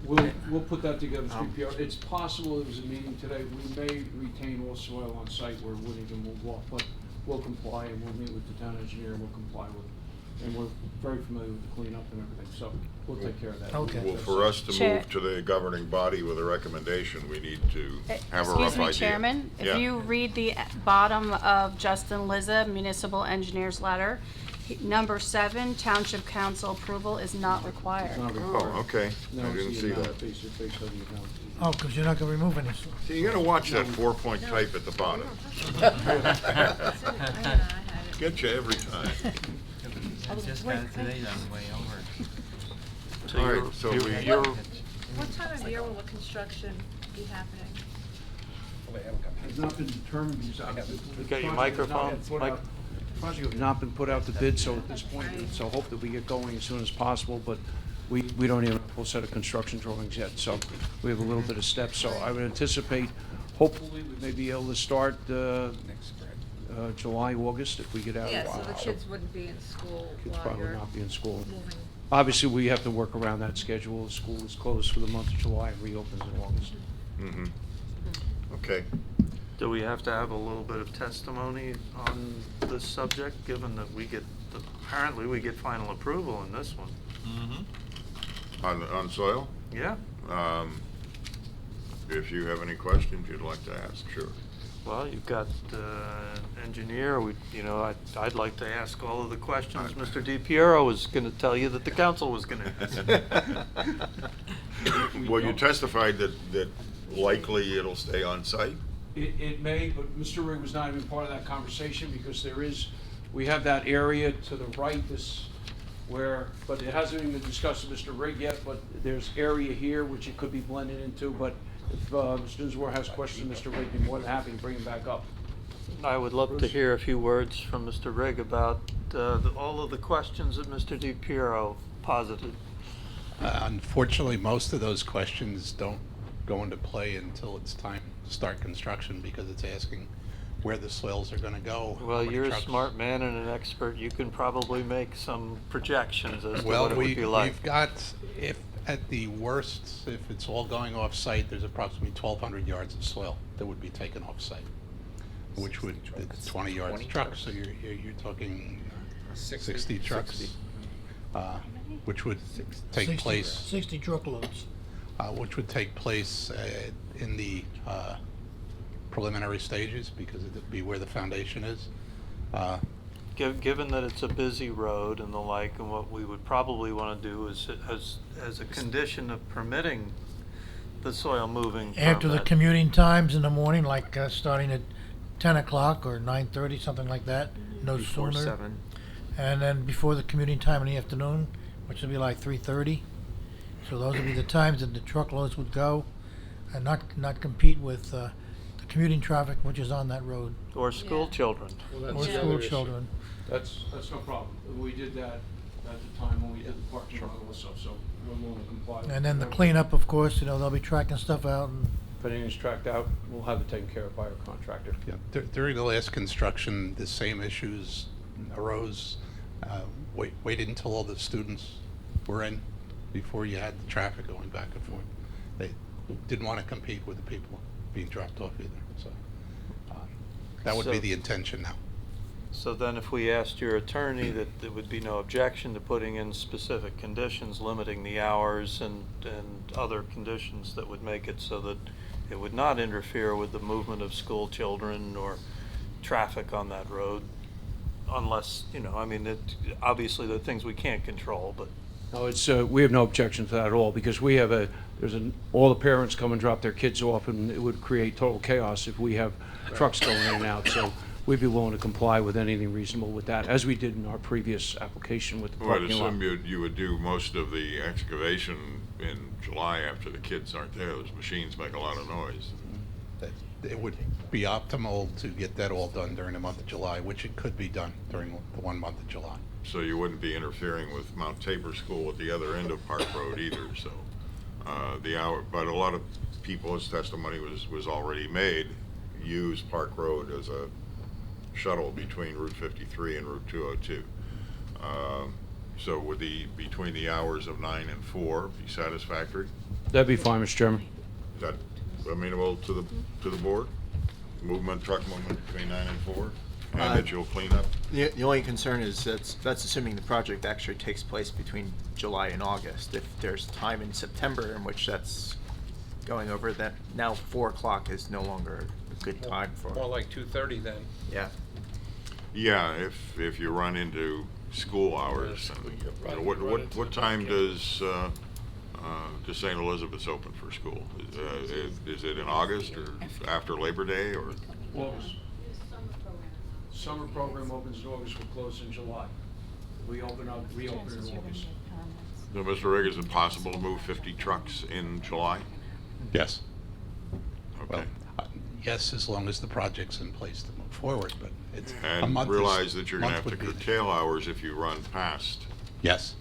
We'll put that together, CPR. It's possible there was a meeting today. We may retain all soil on site where Whittington will walk, but we'll comply and we'll meet with the town engineer and we'll comply with it. And we're very familiar with the cleanup and everything, so we'll take care of that. Okay. Well, for us to Chair- move to the governing body with a recommendation, we need to have a rough idea. Excuse me, Chairman, Yeah. if you read the bottom of Justin Lizza, municipal engineer's letter, number 7, township council approval is not required. It's not Oh, required. okay. No, I it's didn't the see amount that. based on the amount. Oh, because you're not gonna remove any. See, you gotta watch that 4-point type at the bottom. Get you every time. I just got it today on the way over. So All right, you're- so you're- we- you're- What time of year will the construction be happening? Has not been determined because You got your microphone? The project has not been put out to bid, so at this point, so hope that we get going as soon as possible, but we don't even have a full set of construction drawings yet, so we have a little bit of steps, so I would anticipate, hopefully, we may be able to start, July, August, if we get out. Yeah, so the kids wouldn't be in school Kids while probably you're not be in school. moving. Obviously, we have to work around that schedule. The school is closed for the month of July and reopens in August. Mm-hmm. Okay. Do we have to have a little bit of testimony on this subject, given that apparently we get final approval in this one? Mm-hmm. On soil? Yeah? If you have any questions you'd like to ask, sure. Well, you've got engineer, I'd like to ask all of the questions Mr. DiPiero was gonna tell you that the council was gonna ask. Well, you testified that likely it'll stay on site? It may, but Mr. Rigg was not even part of that conversation because we have that area to the right, but it hasn't even been discussed with Mr. Rigg yet, but there's area here which it could be blended into, but if Mr. Dinsmore has questions, Mr. Rigg, be more than happy to bring him back up. I would love to hear a few words from Mr. Rigg about all of the questions that Mr. DiPiero posited? Unfortunately, most of those questions don't go into play until it's time to start construction, because it's asking where the soils are going to go. how Well, many you're a trucks. smart man and an expert. You can probably make some projections as to Well, what it would be like. we've got, if at the worst, if it's all going off-site, there's approximately 1,200 yards of soil that would be taken off-site, which would, it's 20 yards of trucks, so you're talking 60 trucks, which would take 60 place, 60 truckloads. which would take place in the preliminary stages, because it'd be where the foundation is. Given that it's a busy road and the like, and what we would probably want to do is, as a condition of permitting the soil moving After the permit, commuting times in the morning, like starting at 10 o'clock or 9:30, something like that, no Before sooner. 7. And then before the commuting time in the afternoon, which would be like 3:30. So those would be the times that the truckloads would go, and not compete with the commuting traffic which is on that road. or school children. Well, Or that's the school other issue. children. That's no problem. We did that at the time when we did the parking lot also, so we're willing to comply. And then the cleanup, of course, they'll be tracking stuff out. And If anything's tracked out, we'll have it taken care of by our contractor. Yeah, during the last construction, the same issues arose. Waited until all the students were in before you had the traffic going back and forth. They didn't want to compete with the people being dropped off either, so that would be So- the intention now. So then if we asked your attorney that there would be no objection to putting in specific conditions, limiting the hours and other conditions that would make it so that it would not interfere with the movement of school children or traffic on that road, unless, I mean, obviously there are things we can't control, but No, it's, we have no objection to that at all, because we have all the parents come and drop their kids off, and it would create total chaos if we have trucks going in and out, so we'd be willing to comply with anything reasonable with that, as we did in our previous application with the Well, I'd parking lot. assume you would do most of the excavation in July after the kids aren't there. Those machines make a lot of noise. It would be optimal to get that all done during the month of July, which it could be done during the 1 month of July. So you wouldn't be interfering with Mount Tabor School at the other end of Park Road either, so, but a lot of people, as testimony was already made, use Park Road as a shuttle between Route 53 and Route 202. So would between the hours of 9 and 4 be satisfactory? That'd be fine, Mr. Chairman. Is that amenable to the board? Truck movement between 9 and 4? And that you'll clean up? The only concern is that's assuming the project actually takes place between July and August. If there's time in September in which that's going over, that now 4 o'clock is no longer a good time for. More like 2:30 then. Yeah. Yeah, if you run into school hours. And what time does St. Elizabeth's open for school? Is it in August or after Labor Day or? August. Summer program opens in August, we close in July. We reopen in August. So, Mr. Rigg, is it possible to move 50 trucks in July? Yes. Okay. Well, yes, as long as the project's in place to move forward, but it's a And month. realize that you're gonna month have to would be- curtail hours if you run past. Yes.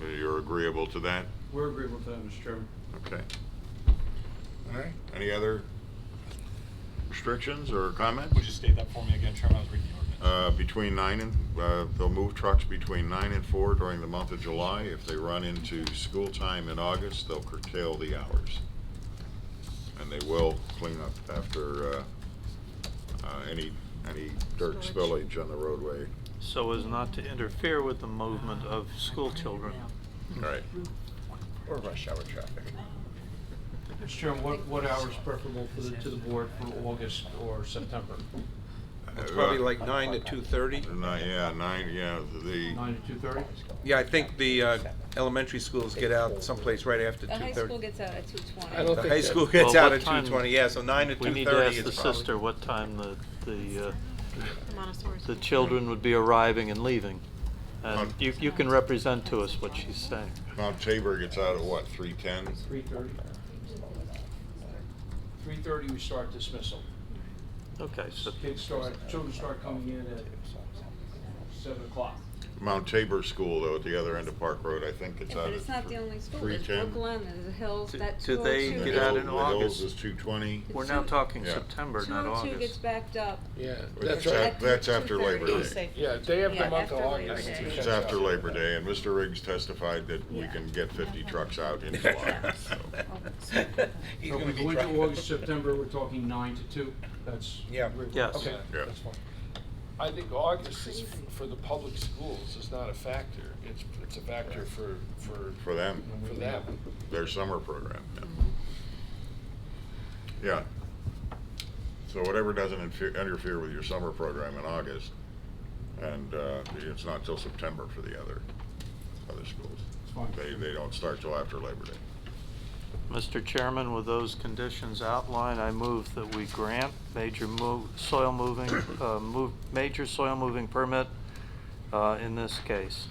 You're agreeable to that? We're agreeable to that, Mr. Chairman. Okay. All right. Any other restrictions or comments? Would you state that for me again, Chairman? I was reading the ordinance. Between 9 and, they'll move trucks between 9 and 4 during the month of July. If they run into school time in August, they'll curtail the hours. And they will clean up after any dirt spillage on the roadway. so as not to interfere with the movement of school children. Right. Or rush hour traffic. Mr. Chairman, what hours preferable to the board for August or September? It's probably like 9 to 2:30. 9, yeah, 9 to 2:30? Yeah, I think the elementary schools get out someplace right after 2:30. The high school gets out at 2:20. I don't think high school gets Well, out what at time- 2:20, yeah, so 9 to 2:30 We need to ask is the probably. sister what time The Montessori the school. children would be arriving and leaving. And you can represent to us what she's saying. Mount Tabor gets out at what, 3:10? 3:30. 3:30 we start dismissal. Okay, so Children start coming in at 7 o'clock. Mount Tabor School, though, at the other end of Park Road, I think it's Yeah, out but at it's not the only school. There's 310. Brookline, there's the Hills, that Do 202. they The get out in Hills- The Hills August? is 220. We're now talking Yeah. September, not 202 August. gets backed up. Yeah, That's that's right. That's after Labor Day. Yeah, day of Yeah, the month of after Labor August. Day. It's after Labor Day, and Mr. Riggs testified that we Yeah. can get 50 trucks out in July. So. So if we go into August, September, we're talking 9 to 2? That's? Yeah. Yes. Okay, Yeah. that's fine. I think August is, for the public schools, is not a factor. It's a factor for For them, for them. their summer program. Yeah. So whatever doesn't interfere with your summer program in August, and it's not till September for the other schools. It's fine. They don't start till after Labor Day. Mr. Chairman, with those conditions outlined, I move that we grant major soil moving permit in this case.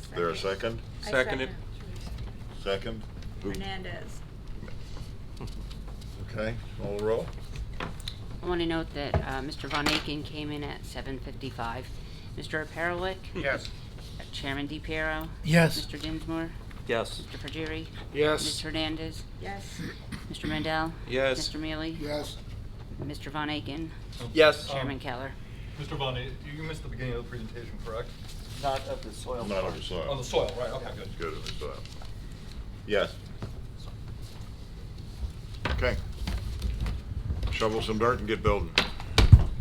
Is there a second? I Seconded. Second? Who- Hernandez. Okay, call the roll. I want to note that Mr. Von Aiken came in at 7:55. Mr. Perelik? Yes. Chairman DePiero? Yes. Mr. Dinsmore? Yes. Mr. Pergeri? Yes. Ms. Hernandez? Yes. Mr. Mendel? Yes. Mr. Mealy? Yes. Mr. Von Aiken? Yes. Chairman Keller? Mr. Vonnie, you missed the beginning of the presentation, correct? Not of the soil. Not on the soil. On the soil, right, okay, good. Good on the soil. Yes. Okay. Shovel some dirt and get building.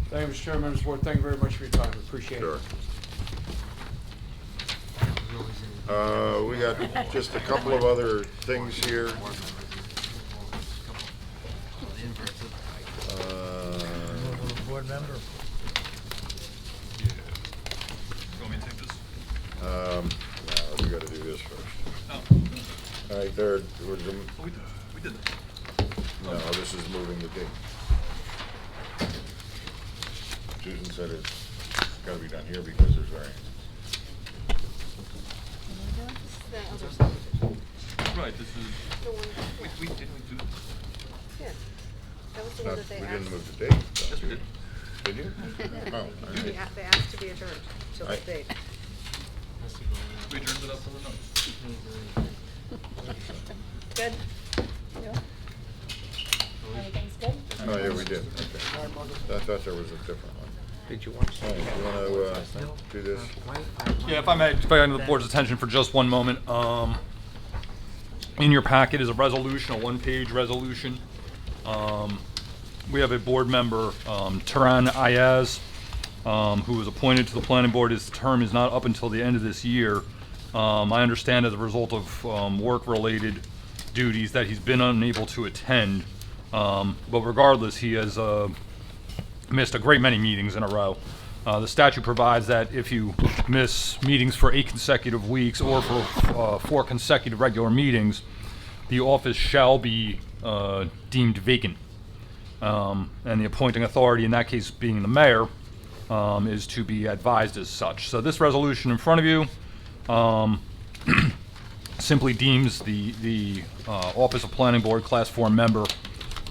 Thank you, Mr. Chairman, members of the board, thank you very much for your time, appreciate it. Sure. We got just a couple of other things here. Board member. Want me to take this? No, we gotta do this first. Oh, All right, there was we did this. no, this is moving the date. Susan said it's gotta be done here because there's variance. Right, this is, we didn't we do this? Yeah. That was the No, one that they we asked. didn't move the date. though. Yes, we did. Did you? Oh, all They right. they asked to be adjourned till the I- date. We adjourned it up for the notes. Good? Everything's good? Oh, yeah, we did, okay. I thought there was a different one. Did you want All right, you wanna, do this? Yeah, if I may, if I have the board's attention for just one moment. In your packet is a resolution, a one-page resolution. We have a board member, Taran Ayaz, who was appointed to the planning board. His term is not up until the end of this year. I understand as a result of work-related duties that he's been unable to attend. But regardless, he has missed a great many meetings in a row. The statute provides that if you miss meetings for 8 consecutive weeks or for 4 consecutive regular meetings, the office shall be deemed vacant. And the appointing authority, in that case being the mayor, is to be advised as such. So this resolution in front of you simply deems the Office of Planning Board Class 4 member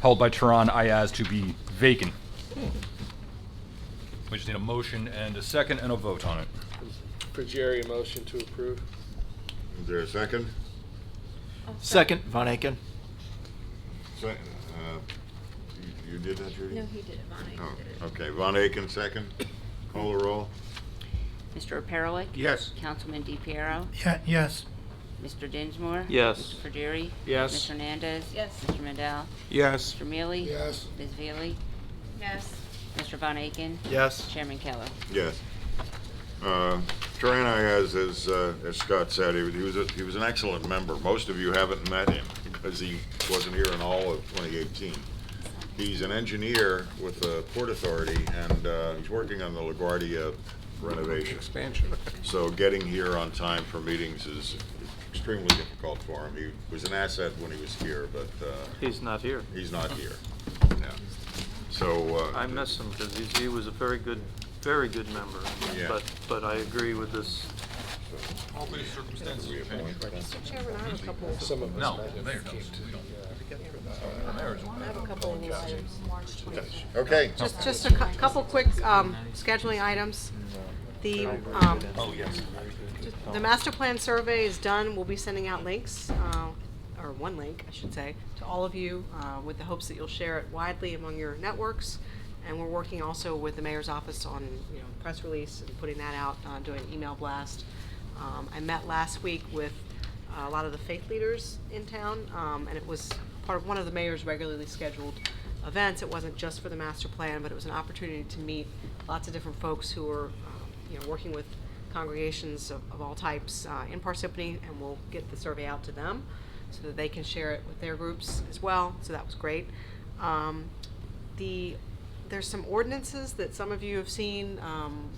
held by Taran Ayaz to be vacant. We just need a motion and a second and a vote on it. For Jerry, a motion to approve. Is there a second? Second, Von Aiken. You did that, Judy? No, he did it, Von Aiken Oh, did it. okay, Von Aiken, second. Call the roll. Mr. Perelik? Yes. Councilman DePiero? Yes. Mr. Dinsmore? Yes. Mr. Pergeri? Yes. Ms. Hernandez? Yes. Mr. Mendel? Yes. Mr. Mealy? Yes. Ms. Veely? Yes. Mr. Von Aiken? Yes. Chairman Keller? Yes. Taran Ayaz, as Scott said, he was an excellent member. Most of you haven't met him because he wasn't here in all of 2018. He's an engineer with the Port Authority, and he's working on the LaGuardia renovation. Expansion. So getting here on time for meetings is extremely difficult for him. He was an asset when he was here, but He's not here. he's not here. Yeah. So I miss him because he was a very good member. Yeah. But I agree with this. Hopefully circumstances will change. Mr. Chairman, I have a couple, Some of us No, met the him. mayor does. We don't. The mayor's I have a couple of new items. okay. Just a couple quick scheduling items. The, Oh, yes. the master plan survey is done. We'll be sending out links, or one link, I should say, to all of you, with the hopes that you'll share it widely among your networks. And we're working also with the mayor's office on, press release and putting that out, doing email blast. I met last week with a lot of the faith leaders in town, and it was part of one of the mayor's regularly scheduled events. It wasn't just for the master plan, but it was an opportunity to meet lots of different folks who are, working with congregations of all types in Parsippany, and we'll get the survey out to them so that they can share it with their groups as well. So that was great. There's some ordinances that some of you have seen.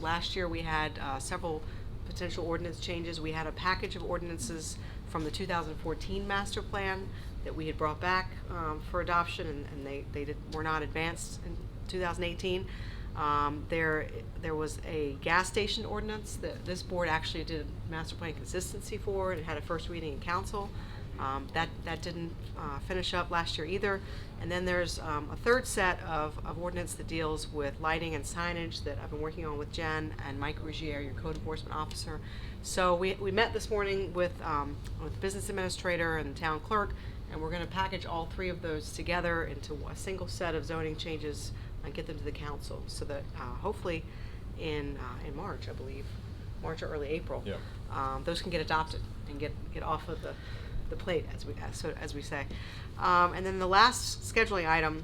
Last year we had several potential ordinance changes. We had a package of ordinances from the 2014 master plan that we had brought back for adoption, and they were not advanced in 2018. There was a gas station ordinance that this board actually did master plan consistency for, and it had a first reading in council. That didn't finish up last year either. And then there's a third set of ordinance that deals with lighting and signage that I've been working on with Jen and Mike Ruggiere, your code enforcement officer. So we met this morning with the business administrator and the town clerk, and we're going to package all three of those together into a single set of zoning changes and get them to the council, so that hopefully in March, I believe, March or early April, those can get adopted and get off of the plate, as we say. And then the last scheduling item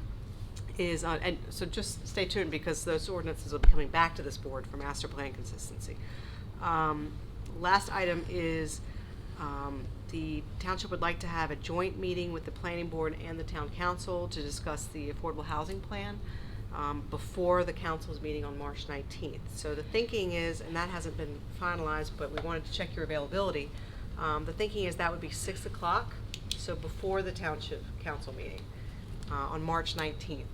is, and so just stay tuned, because those ordinances will be coming back to this board for master plan consistency. Last item is the township would like to have a joint meeting with the planning board and the town council to discuss the affordable housing plan before the council's meeting on March 19th. So the thinking is, and that hasn't been finalized, but we wanted to check your availability. The thinking is that would be 6 o'clock, so before the township council meeting on March 19th.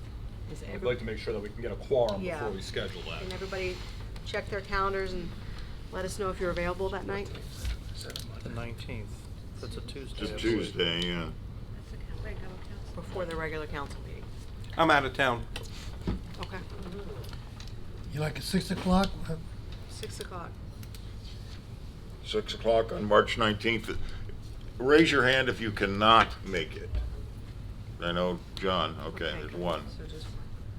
I'd like to make sure that we can get a quorum Yeah. before we schedule that. Can everybody check their calendars and let us know if you're available that night? The 19th. That's a Tuesday. It's a I believe. Tuesday, yeah. Before the regular council meeting. I'm out of town. Okay. You like at 6 o'clock? 6 o'clock. 6 o'clock on March 19th. Raise your hand if you cannot make it. I know, John, okay, there's one. So just,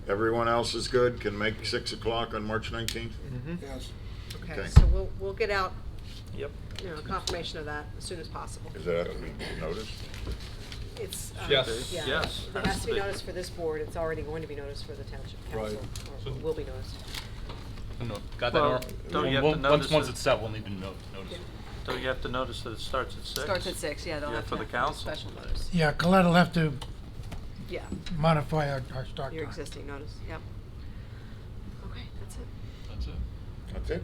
Everyone else is good, can make 6 o'clock on March 19th? Yes. okay, Okay. so we'll get out, Yep. confirmation of that as soon as possible. Does that have to be noticed? It's, Yes. yeah. Yes. It has to be noticed for this board. It's already going to be noticed for the township council, Right. or will be noticed. Got that, Well, Nora? don't you have to notice Once it? it's set, we'll need to notice. Don't you have to notice that it starts at 6? Starts at 6, yeah, they'll Yeah, have to for the have council. special notice. Yeah, Colette will have to Yeah, modify our start your time. existing notice, yep. Okay, that's it. That's it. That's it?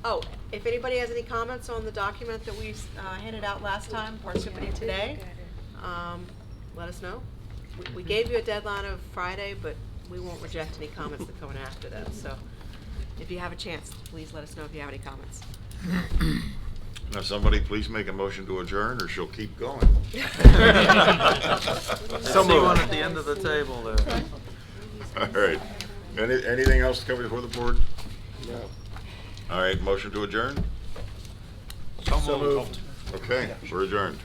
Oh, if anybody has any comments on the document that we handed out last time, Parsippany Today, let us know. We gave you a deadline of Friday, but we won't reject any comments that come in after that, so if you have a chance, please let us know if you have any comments. Now, somebody please make a motion to adjourn, or she'll keep going. I see one at the end of the table there. All right. Anything else to come before the board? No. All right, motion to adjourn? So moved. Okay, we're adjourned.